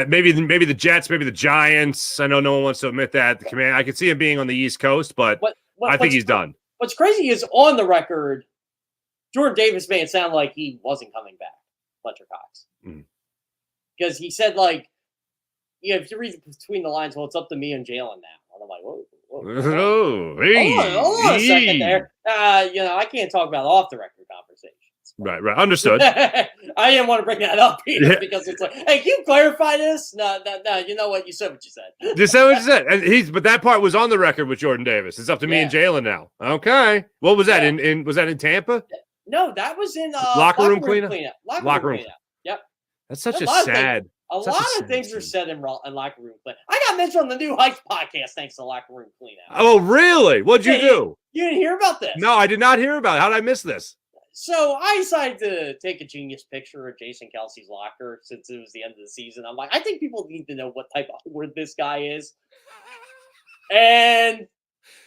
Maybe the Jets, maybe the Giants. I know no one wants to admit that. The Command. I could see him being on the East Coast, but I think he's done. What's crazy is on the record, Jordan Davis made it sound like he wasn't coming back. Fletcher Cox. Because he said, if you read between the lines, well, it's up to me and Jalen now. And I'm like, whoa. Hold on a second there. I can't talk about off-the-record conversations. Right. Understood. I didn't want to bring that up either because it's like, hey, can you clarify this? No. You know what? You said what you said. Just said what you said. But that part was on the record with Jordan Davis. It's up to me and Jalen now. Okay. What was that? Was that in Tampa? No, that was in locker room cleanup. Locker room cleanup. Yep. That's such a sad. A Such lot sad of things are scene. said in locker room clean. I got mentioned on the New Heights podcast thanks to locker room cleanout. Oh, really? What'd you do? You didn't hear about this? No, I did not hear about it. How did I miss this? So I decided to take a genius picture of Jason Kelsey's locker since it was the end of the season. I'm like, I think people need to know what type of horde this guy is. And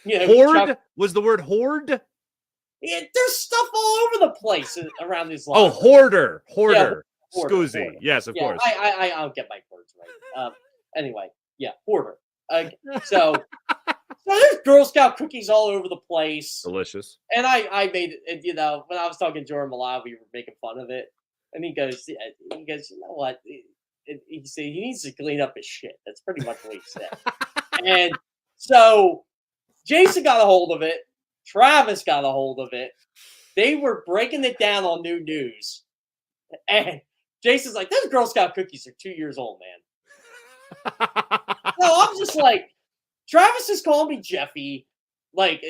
Horde was the word horde. Yeah, there's stuff all over the place around his locker. Oh, hoarder. Hoarder. Scoozy. Yes, of course. I don't get my words right. Anyway, yeah, hoarder. So there's Girl Scout cookies all over the place. Delicious. And I made it, when I was talking to Jordan Malai, we were making fun of it. And he goes, you know what? He said he needs to clean up his shit. That's pretty much what he said. And so Jason got a hold of it. Travis got a hold of it. They were breaking it down on New News. And Jason's like, those Girl Scout cookies are 2 years old, man. No, I'm just like, Travis is calling me Jeffy. Like,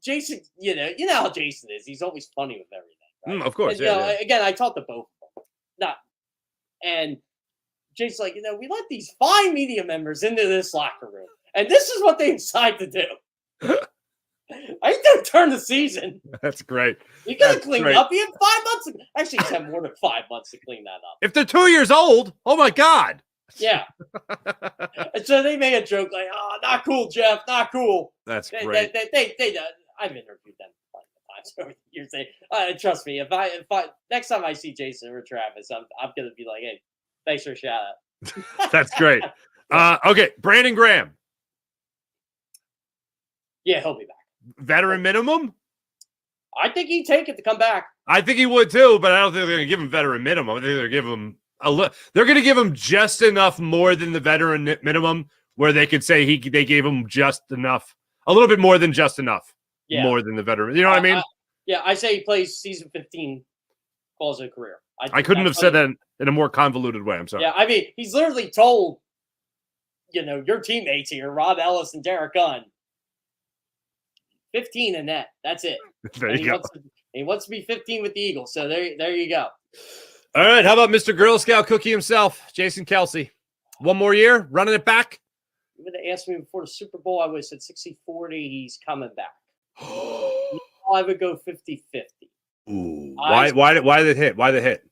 Jason, you know how Jason is. He's always funny with everything. Right? Of course. And, again, I talked to both of them. And Jason's like, we let these fine media members into this locker room. And this is what they decide to do. I ain't gonna turn the season. That's great. You gotta clean up. You have 5 months. Actually, he's had more than 5 months to clean that up. If they're 2 years old, oh my God. Yeah. And so they made a joke like, "Oh, not cool, Jeff. Not cool." That's great. I've interviewed them plenty of times over the years. Trust me, if I next time I see Jason or Travis, I'm gonna be like, "Hey, thanks for a shout out." That's great. Okay, Brandon Graham. Yeah, he'll be back. Veteran minimum? I think he'd take it to come back. I think he would too, but I don't think they're going to give him veteran minimum. I think they're give him they're going to give him just enough more than the veteran minimum, where they could say they gave him just enough, a little bit more than just enough, more than the veteran. You know what I mean? I say he plays season 15, calls it a career. I couldn't have said that in a more convoluted way. I'm sorry. Yeah, I mean, he's literally told, your teammates here, Rob Ellis and Derek Gunn, 15 in net. That's it. There you go. He wants to be 15 with the Eagles. So there you go. All right. How about Mr. Girl Scout Cookie himself, Jason Kelsey? One more year, running it back? You would have asked me before the Super Bowl, I would have said 60-40, he's coming back. I would go 50-50. Ooh. Why the hit? Why the hit?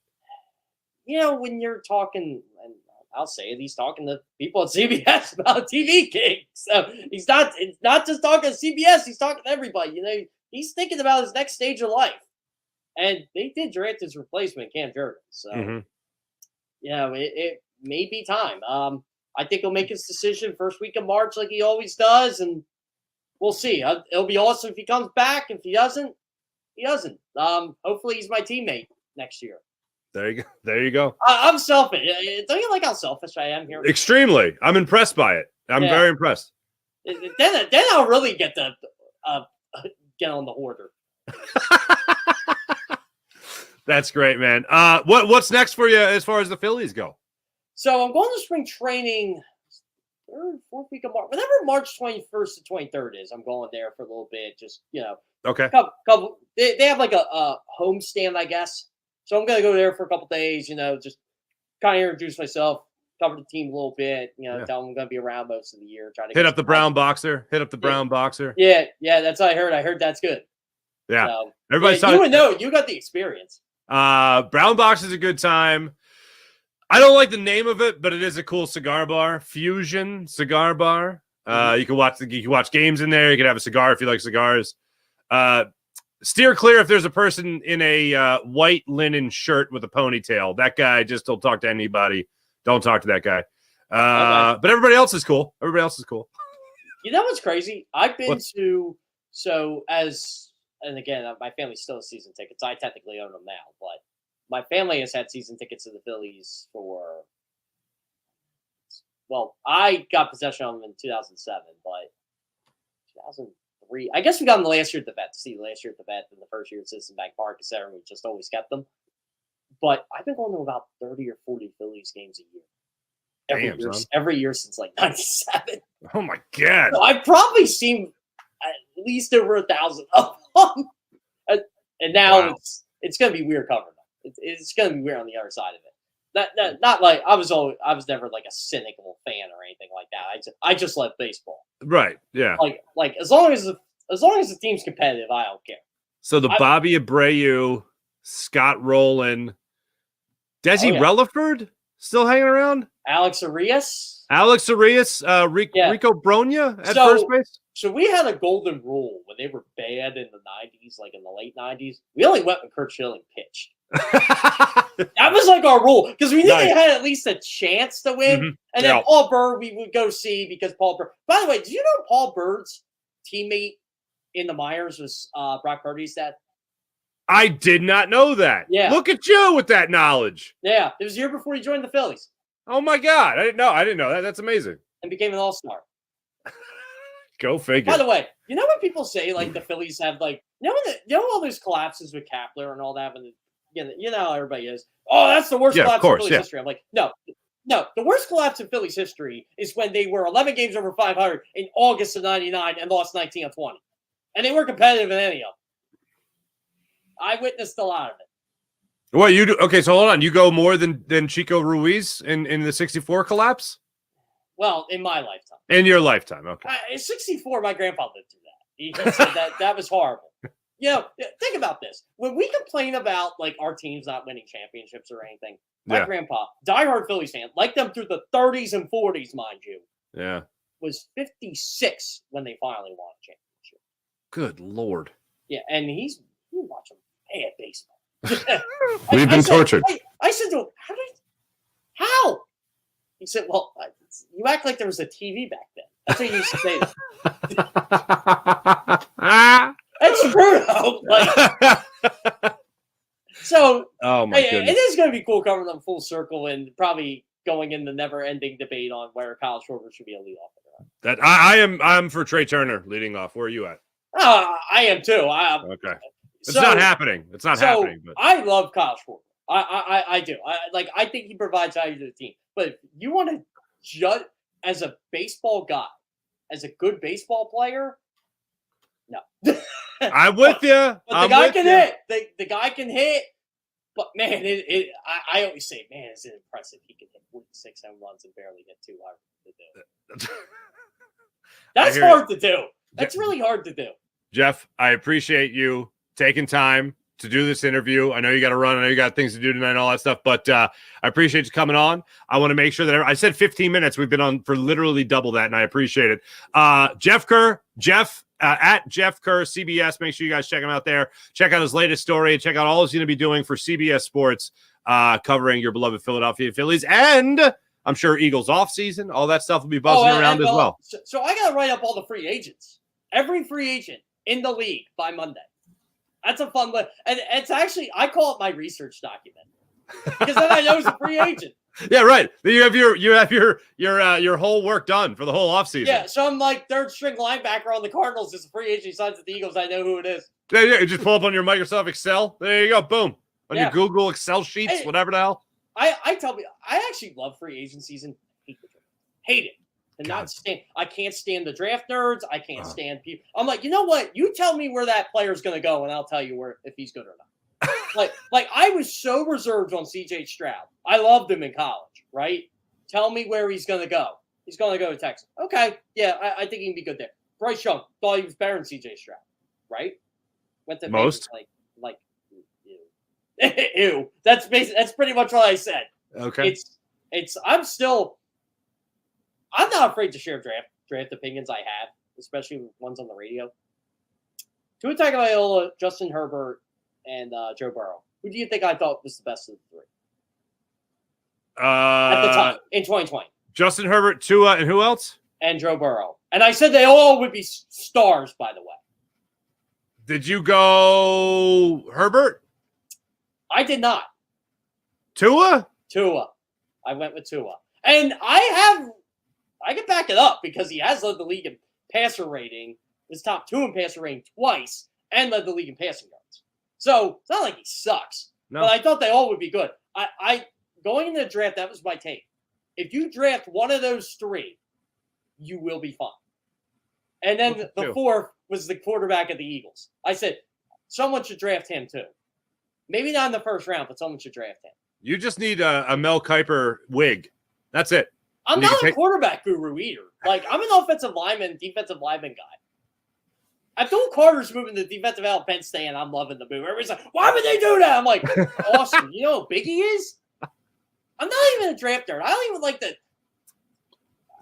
When you're talking, and I'll say it, he's talking to people at CBS about a TV gig. So it's not just talking to CBS, he's talking to everybody. He's thinking about his next stage of life. And they did draft his replacement, Cam Jordan. So, it may be time. I think he'll make his decision first week of March like he always does, and we'll see. It'll be awesome if he comes back. If he doesn't, he doesn't. Hopefully he's my teammate next year. There you go. I'm selfish. Don't you like how selfish I am here? Extremely. I'm impressed by it. I'm very impressed. Then I'll really get to get on the hoarder. That's great, man. What's next for you as far as the Phillies go? So I'm going to spring training third, fourth week of March. Whenever March 21st to 23rd is, I'm going there for a little bit. Just, Okay. Couple. They have like a home stand, I guess. So I'm going to go there for a couple days, just kind of introduce myself, cover the team a little bit, tell them I'm going to be around most of the year. Try to hit up the brown boxer. Yeah, that's what I heard. I heard that's good. Yeah. So, everybody's you would know. You got the experience. Brown box is a good time. I don't like the name of it, but it is a cool cigar bar. Fusion Cigar Bar. You can watch games in there. You can have a cigar if you like cigars. Steer clear if there's a person in a white linen shirt with a ponytail. That guy just don't talk to anybody. Don't talk to that guy. Okay. But everybody else is cool. You know what's crazy? I've been to and again, my family still has season tickets. I technically own them now, but my family has had season tickets to the Phillies I got possession of them in 2007, but 2003. I guess we got them the last year at the vet, and the first year at Citizen Bank Park, etc. And we just always kept them. But I've been going to about 30 or 40 Phillies games a year. Every year since like 97. Oh my God. So I've probably seen at least over 1,000 of them. And now it's going to be weird covering them. It's going to be weird on the other side of it. Not like I was never like a cynical fan or anything like that. I just love baseball. Right. Yeah. Like as long as the team's competitive, I don't care. So the Bobby Abreu, Scott Rowland, Desi Relaford still hanging around? Alex Arias, Rico Bronya at first base? So we had a golden rule when they were bad in the 90s, like in the late 90s. We only went when Kurt Schilling pitched. That was like our rule because we knew they had at least a chance to win. Mm-hmm. And then Paul Bird, we would go see because Paul Bird. By the way, did you know Paul Bird's teammate in the minors was Brock Purdy's dad? I did not know that. Yeah. Look at you with that knowledge. Yeah. It was a year before he joined the Phillies. Oh, my God. I didn't know that. That's amazing. And became an all-star. Go figure. By the way, you know when people say, like, the Phillies have, like, you know all those collapses with Kapler and all that? When you know how everybody is. Oh, that's the worst collapse in Phillies history. I'm like, no. The worst collapse in Phillies history is when they were 11 games over 500 in August of 99 and lost 19 of 20. And they weren't competitive in any of them. I witnessed a lot of it. What you do? Okay, so hold on. You go more than Chico Ruiz in the 64 collapse? Well, in my lifetime. In your lifetime, okay. In 64, my grandpa lived through that. He said that was horrible. You know, think about this. When we complain about, like, our teams not winning championships or anything, my grandpa, diehard Phillies fan, liked them through the 30s and 40s, mind you. Yeah. Was 56 when they finally won a championship. Good Lord. Yeah, and he's watching bad baseball. We've been tortured. I said to him, how? He said, well, you act like there was a TV back then. That's what you used to say. That's true, though. Like, so, oh my goodness. It is going to be cool covering them full circle and probably going in the never-ending debate on where Kyle Schwarber should be a leadoff hitter. That I'm for Trey Turner leading off. Where are you at? I am too. Okay. It's not happening. It's not happening. But I love Kyle Schwarber. I do. I think he provides value to the team. But if you want to judge as a baseball guy, as a good baseball player, no. I'm with you. But the guy can hit. The guy can hit. But man, I always say, man, it's impressive. He can hit 46 home runs and barely hit 200 to do. That's hard to do. That's really hard to do. Jeff, I appreciate you taking time to do this interview. I know you got to run. I know you got things to do tonight and all that stuff, but I appreciate you coming on. I want to make sure that I said 15 minutes. We've been on for literally double that, and I appreciate it. Jeff Kerr, at Jeff Kerr, CBS. Make sure you guys check him out there. Check out his latest story and check out all he's going to be doing for CBS Sports, covering your beloved Philadelphia Phillies. And I'm sure Eagles offseason, all that stuff will be buzzing around as well. So I got to write up all the free agents. Every free agent in the league by Monday. That's a fun list. And it's actually, I call it my research document. Because then I know he's a free agent. Yeah, right. You have your whole work done for the whole offseason. Yeah, so I'm like third string linebacker on the Cardinals is a free agent. He signs with the Eagles. I know who it is. Yeah, you just pull up on your Microsoft Excel. There you go. Boom. On your Google Excel sheets, whatever the hell. I actually love free agent season. Hate it. I can't stand the draft nerds. I can't stand people. I'm like, you know what? You tell me where that player's going to go, and I'll tell you if he's good or not. like I was so reserved on C.J. Stroud. I loved him in college, right? Tell me where he's going to go. He's going to go to Texas. Okay, yeah, I think he can be good there. Bryce Young thought he was better than C.J. Stroud, right? Went to most like ew. Ew. That's pretty much what I said. Okay. I'm not afraid to share draft opinions I have, especially ones on the radio. Tua Tagovailoa, Justin Herbert, and Joe Burrow. Who do you think I thought was the best of the three? At the time, in 2020. Justin Herbert, Tua, and who else? And Joe Burrow. And I said they all would be stars, by the way. Did you go Herbert? I did not. Tua? Tua. I went with Tua. And I can back it up because he has led the league in passer rating, was top 2 in passer rating twice, and led the league in passing yards. So it's not like he sucks. No. But I thought they all would be good. I going into the draft, that was my take. If you draft one of those three, you will be fine. And then the fourth was the quarterback of the Eagles. I said, someone should draft him too. Maybe not in the first round, but someone should draft him. You just need a Mel Kiper wig. That's it. I'm not a quarterback guru either. Like, I'm an offensive lineman, defensive lineman guy. Abdul Carter's moving the defensive out of Penn State, and I'm loving the move. Everybody's like, why would they do that? I'm like, awesome. You know how big he is? I'm not even a draft nerd. I don't even like the.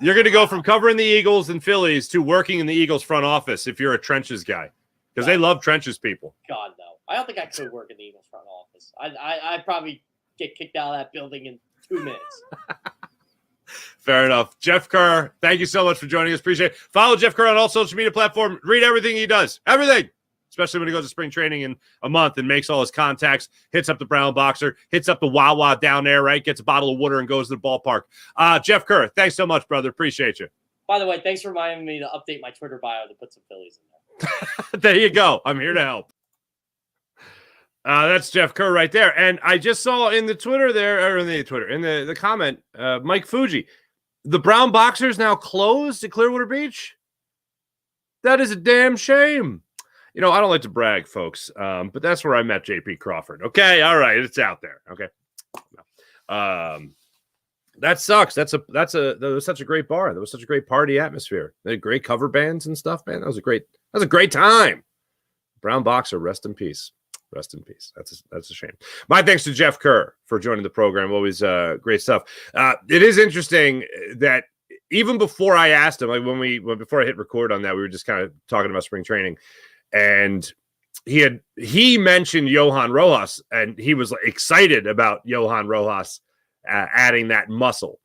You're going to go from covering the Eagles and Phillies to working in the Eagles front office if you're a trenches guy, because they love trenches people. God, no. I don't think I could work in the Eagles front office. I'd probably get kicked out of that building in 2 minutes. Fair enough. Jeff Kerr, thank you so much for joining us. Appreciate it. Follow Jeff Kerr on all social media platforms. Read everything he does. Everything. Especially when he goes to spring training in a month and makes all his contacts, hits up the Brown Boxer, hits up the Wawa down there, right? Gets a bottle of water and goes to the ballpark. Jeff Kerr, thanks so much, brother. Appreciate you. By the way, thanks for reminding me to update my Twitter bio to put some Phillies in there. There you go. I'm here to help. That's Jeff Kerr right there. And I just saw in the Twitter there, or in the comment, Mike Fuji, the Brown Boxers now closed at Clearwater Beach. That is a damn shame. You know, I don't like to brag, folks, but that's where I met J.P. Crawford. Okay, all right, it's out there. Okay, that sucks. That was such a great bar. That was such a great party atmosphere. They had great cover bands and stuff, man. That was a great time. Brown Boxer, rest in peace. Rest in peace. That's a shame. My thanks to Jeff Kerr for joining the program. Always great stuff. It is interesting that even before I asked him, like before I hit record on that, we were just kind of talking about spring training. And he mentioned Johan Rojas, and he was excited about Johan Rojas adding that muscle.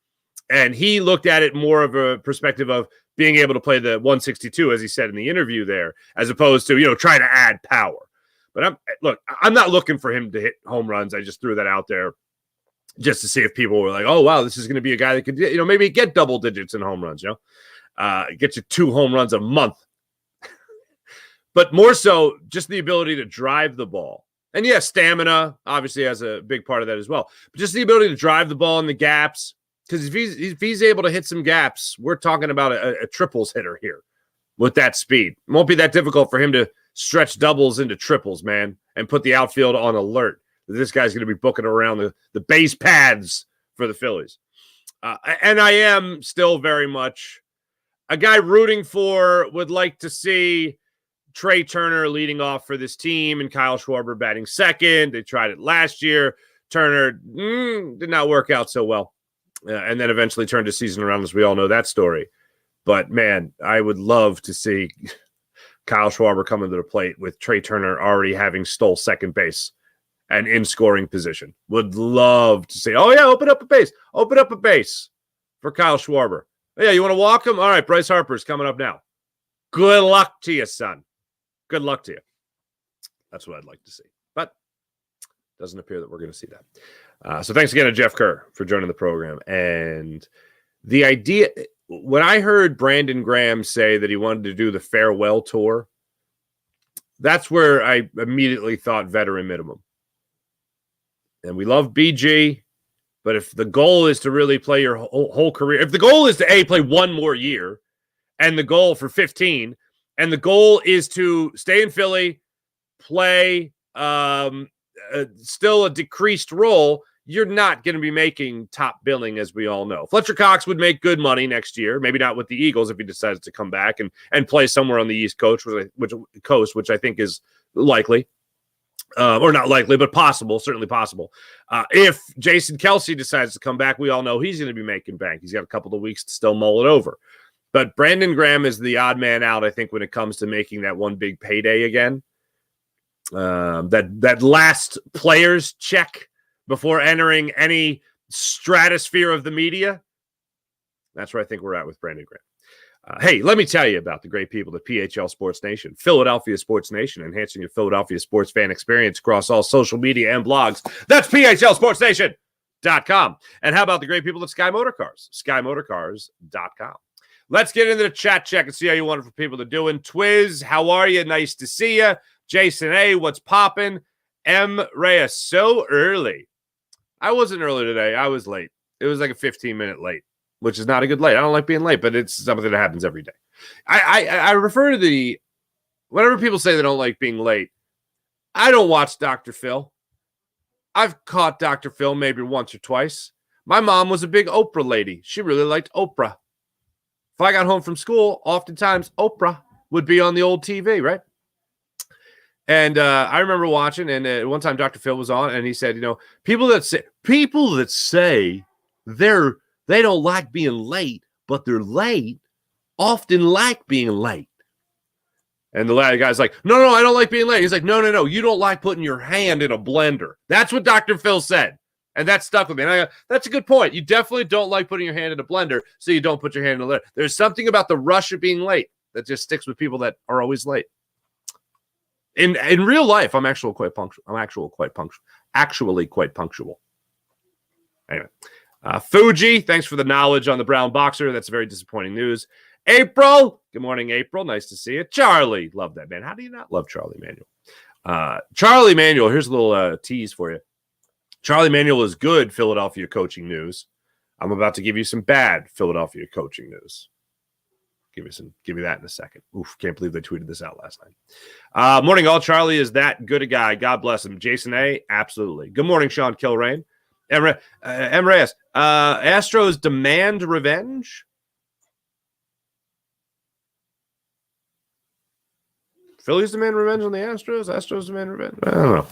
And he looked at it more of a perspective of being able to play the 162, as he said in the interview there, as opposed to, trying to add power. But I'm not looking for him to hit home runs. I just threw that out there just to see if people were like, oh, wow, this is going to be a guy that could, maybe get double digits in home runs, get you 2 home runs a month. But more so, just the ability to drive the ball. And yeah, stamina obviously has a big part of that as well. But just the ability to drive the ball in the gaps. Because if he's able to hit some gaps, we're talking about a triples hitter here with that speed. It won't be that difficult for him to stretch doubles into triples, man, and put the outfield on alert. This guy's going to be booking around the base paths for the Phillies. And I am still very much a guy rooting for, would like to see Trey Turner leading off for this team and Kyle Schwarber batting second. They tried it last year. Turner did not work out so well. And then eventually turned his season around, as we all know that story. But, man, I would love to see Kyle Schwarber coming to the plate with Trey Turner already having stole second base and in scoring position. Would love to see, open up a base. Open up a base for Kyle Schwarber. Oh, yeah, you want to walk him? All right, Bryce Harper's coming up now. Good luck to you, son. Good luck to you. That's what I'd like to see. But it doesn't appear that we're going to see that. So thanks again to Jeff Kerr for joining the program. And the idea, when I heard Brandon Graham say that he wanted to do the farewell tour, that's where I immediately thought veteran minimum. And we love BG, but if the goal is to really play your whole career, if the goal is to play one more year, and the goal for 15, and the goal is to stay in Philly, play still a decreased role, you're not going to be making top billing, as we all know. Fletcher Cox would make good money next year, maybe not with the Eagles if he decides to come back and play somewhere on the East Coast, which I think is likely. Or not likely, but possible, certainly possible. If Jason Kelce decides to come back, we all know he's going to be making bank. He's got a couple of weeks to still mull it over. But Brandon Graham is the odd man out, I think, when it comes to making that one big payday again. That last player's check before entering any stratosphere of the media. That's where I think we're at with Brandon Graham. Hey, let me tell you about the great people at PHL Sports Nation, Philadelphia Sports Nation, enhancing your Philadelphia sports fan experience across all social media and blogs. That's PHLSportsNation.com. And how about the great people at Sky Motorcars, SkyMotorcars.com. Let's get into the chat check and see how you wonderful people are doing. Twiz, how are you? Nice to see you. Jason A., what's popping? M. Reyes, so early. I wasn't early today. I was late. It was like a 15-minute late, which is not a good late. I don't like being late, but it's something that happens every day. I refer to whenever people say they don't like being late, I don't watch Dr. Phil. I've caught Dr. Phil maybe once or twice. My mom was a big Oprah lady. She really liked Oprah. If I got home from school, oftentimes Oprah would be on the old TV, right? And I remember watching, and one time Dr. Phil was on, and he said, people that say they don't like being late, but they're late, often like being late. And the guy's like, no, I don't like being late. He's like, no, you don't like putting your hand in a blender. That's what Dr. Phil said. And that stuck with me. And I go, that's a good point. You definitely don't like putting your hand in a blender, so you don't put your hand in a blender. There's something about the rush of being late that just sticks with people that are always late. In real life, I'm actually quite punctual. Actually quite punctual. Anyway, Fuji, thanks for the knowledge on the brown boxer. That's very disappointing news. April, good morning, April. Nice to see you. Charlie, love that man. How do you not love Charlie Manuel? Charlie Manuel, here's a little tease for you. Charlie Manuel is good Philadelphia coaching news. I'm about to give you some bad Philadelphia coaching news. Give me that in a second. Oof, can't believe they tweeted this out last night. Morning, all. Charlie is that good a guy. God bless him. Jason A, absolutely. Good morning, Sean Kilrain. Emreyes, Astros demand revenge. Phillies demand revenge on the Astros. Astros demand revenge. I don't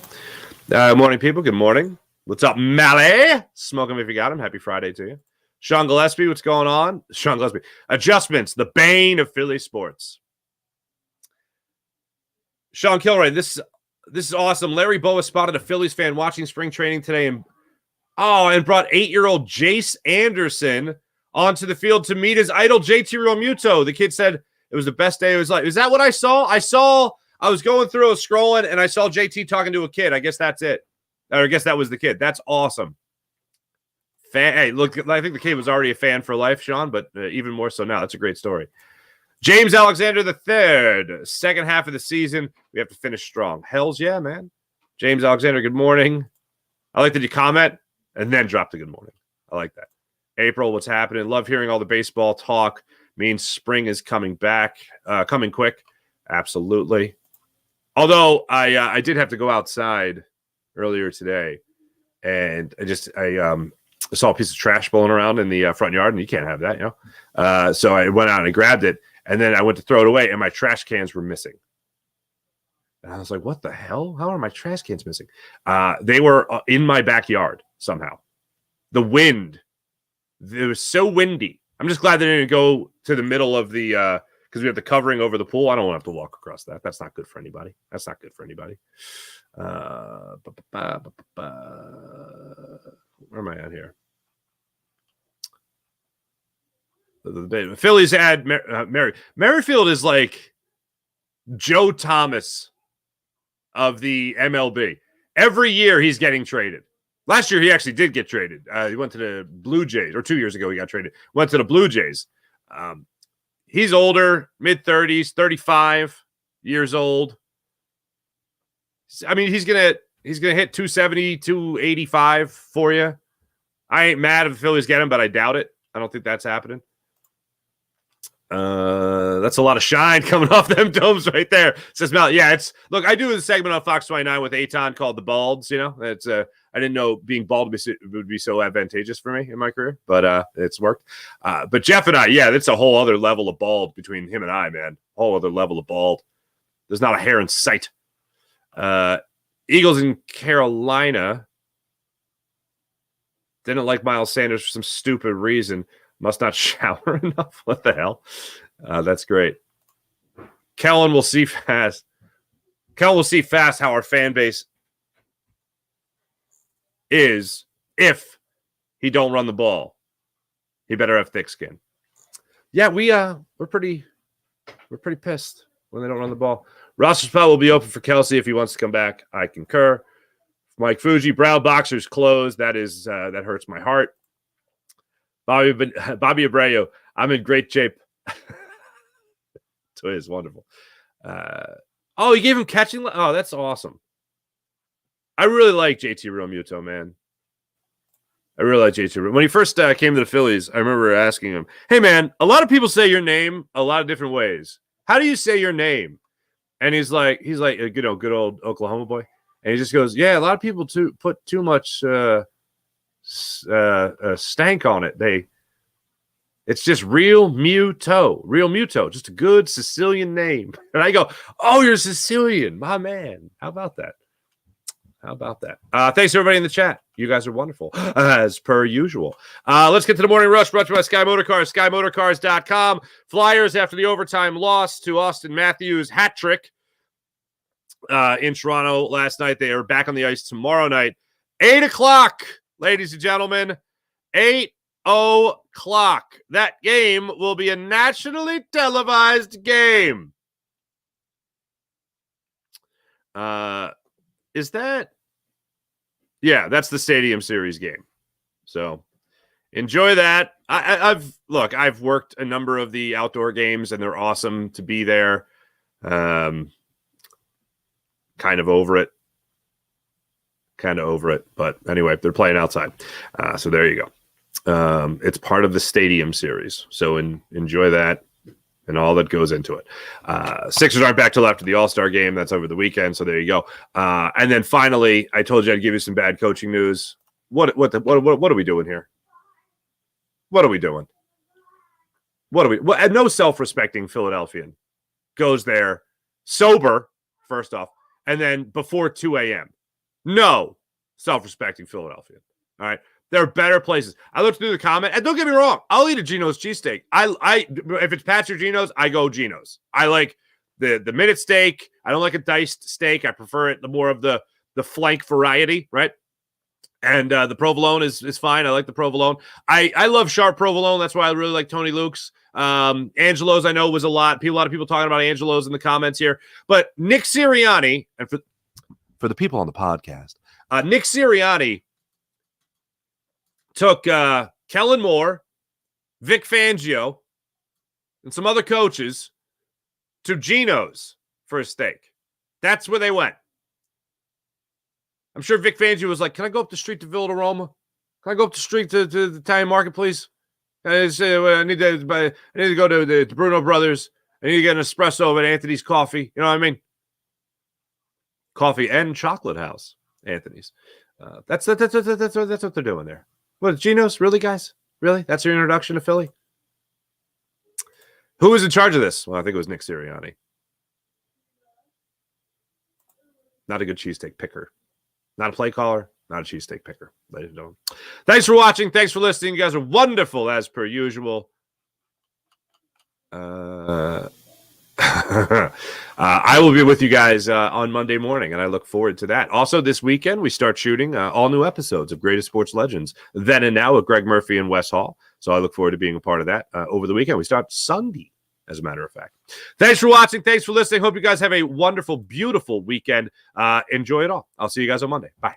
know. Morning, people. Good morning. What's up, Mally? Smoke him if you got him. Happy Friday to you. Sean Gillespie, what's going on? Sean Gillespie. Adjustments, the bane of Philly sports. Sean Kilroy, this is awesome. Larry Boa spotted a Phillies fan watching spring training today and brought 8-year-old Jace Anderson onto the field to meet his idol, JT Realmuto. The kid said it was the best day of his life. Is that what I saw? I was going through, scrolling, and I saw JT talking to a kid. I guess that's it. Or I guess that was the kid. That's awesome. Hey, look, I think the kid was already a fan for life, Sean, but even more so now. That's a great story. James Alexander III, second half of the season. We have to finish strong. Hells yeah, man. James Alexander, good morning. I like that you comment and then drop the good morning. I like that. April, what's happening? Love hearing all the baseball talk. Means spring is coming back, coming quick. Absolutely. Although I did have to go outside earlier today, and I saw a piece of trash blowing around in the front yard, and you can't have that, So I went out and I grabbed it, and then I went to throw it away, and my trash cans were missing. And I was like, what the hell? How are my trash cans missing? They were in my backyard somehow. The wind. It was so windy. I'm just glad they didn't go to the middle of the because we have the covering over the pool. I don't want to have to walk across that. That's not good for anybody. Where am I at here? The Phillies add Merrifield is like Joe Thomas of the MLB. Every year he's getting traded. Last year he actually did get traded. He went to the Blue Jays, or 2 years ago he got traded. Went to the Blue Jays. He's older, mid-30s, 35 years old. I mean, he's gonna hit 270, 285 for you. I ain't mad if the Phillies get him, but I doubt it. I don't think that's happening. That's a lot of shine coming off them domes right there. Says Mel. Yeah, look. I do a segment on Fox 29 with Aton called "The Balds." It's I didn't know being bald would be so advantageous for me in my career, but it's worked. But Jeff and I, yeah, that's a whole other level of bald between him and I, man. Whole other level of bald. There's not a hair in sight. Eagles in Carolina didn't like Miles Sanders for some stupid reason. Must not shower enough. What the hell? That's great. Kellen will see fast. Kellen will see fast how our fan base is if he don't run the ball. He better have thick skin. Yeah, we're pretty pissed when they don't run the ball. Roster spot will be open for Kelsey if he wants to come back. I concur. Mike Fuji, Brown Boxers closed. That hurts my heart. Bobby Abreu, I'm in great shape. So it is wonderful. He gave him catching. Oh, that's awesome. I really like JT Realmuto, man. I really like JT. When he first came to the Phillies, I remember asking him, hey, man, a lot of people say your name a lot of different ways. How do you say your name? And he's like a good old Oklahoma boy. And he just goes, yeah, a lot of people put too much stank on it. It's just Real Muto, just a good Sicilian name. And I go, oh, you're Sicilian, my man. How about that? Thanks everybody in the chat. You guys are wonderful, as per usual. Let's get to the morning rush, brought to you by Sky Motorcars, SkyMotorcars.com. Flyers after the overtime loss to Austin Matthews hat trick in Toronto last night. They are back on the ice tomorrow night, 8 o'clock, ladies and gentlemen. 8 o'clock. That game will be a nationally televised game. Is that? Yeah, that's the Stadium Series game. So enjoy that. I've worked a number of the outdoor games, and they're awesome to be there. Kind of over it. But anyway, they're playing outside. So there you go. It's part of the Stadium Series. So enjoy that and all that goes into it. Sixers aren't back till after the All-Star game. That's over the weekend. So there you go. And then finally, I told you I'd give you some bad coaching news. What are we doing here? What are we doing? No self-respecting Philadelphian goes there sober, first off, and then before 2 a.m. No self-respecting Philadelphian. All right. There are better places. I looked through the comment, and don't get me wrong, I'll eat a Geno's cheesesteak. If it's Pat's or Geno's, I go Geno's. I like the minute steak. I don't like a diced steak. I prefer it the more of the flank variety, right? And the provolone is fine. I like the provolone. I love sharp provolone. That's why I really like Tony Luke's. Angelo's, I know, was a lot of people talking about Angelo's in the comments here. But Nick Sirianni, and for the people on the podcast, Nick Sirianni took Kellen Moore, Vic Fangio, and some other coaches to Geno's for a steak. That's where they went. I'm sure Vic Fangio was like, can I go up the street to Villa Roma? Can I go up the street to the Italian market, please? I need to go to the Bruno Brothers. I need to get an espresso at Anthony's Coffee. You know what I mean? Coffee and Chocolate House, Anthony's. That's what they're doing there. What, Geno's? Really, guys? Really? That's your introduction to Philly? Who was in charge of this? Well, I think it was Nick Sirianni. Not a good cheesesteak picker. Not a play caller. Not a cheesesteak picker. Ladies and gentlemen. Thanks for watching. Thanks for listening. You guys are wonderful, as per usual. I will be with you guys on Monday morning, and I look forward to that. Also, this weekend, we start shooting all new episodes of Greatest Sports Legends, Then and Now with Greg Murphy and Wes Hall. So I look forward to being a part of that over the weekend. We start Sunday, as a matter of fact. Thanks for watching. Thanks for listening. Hope you guys have a wonderful, beautiful weekend. Enjoy it all. I'll see you guys on Monday. Bye.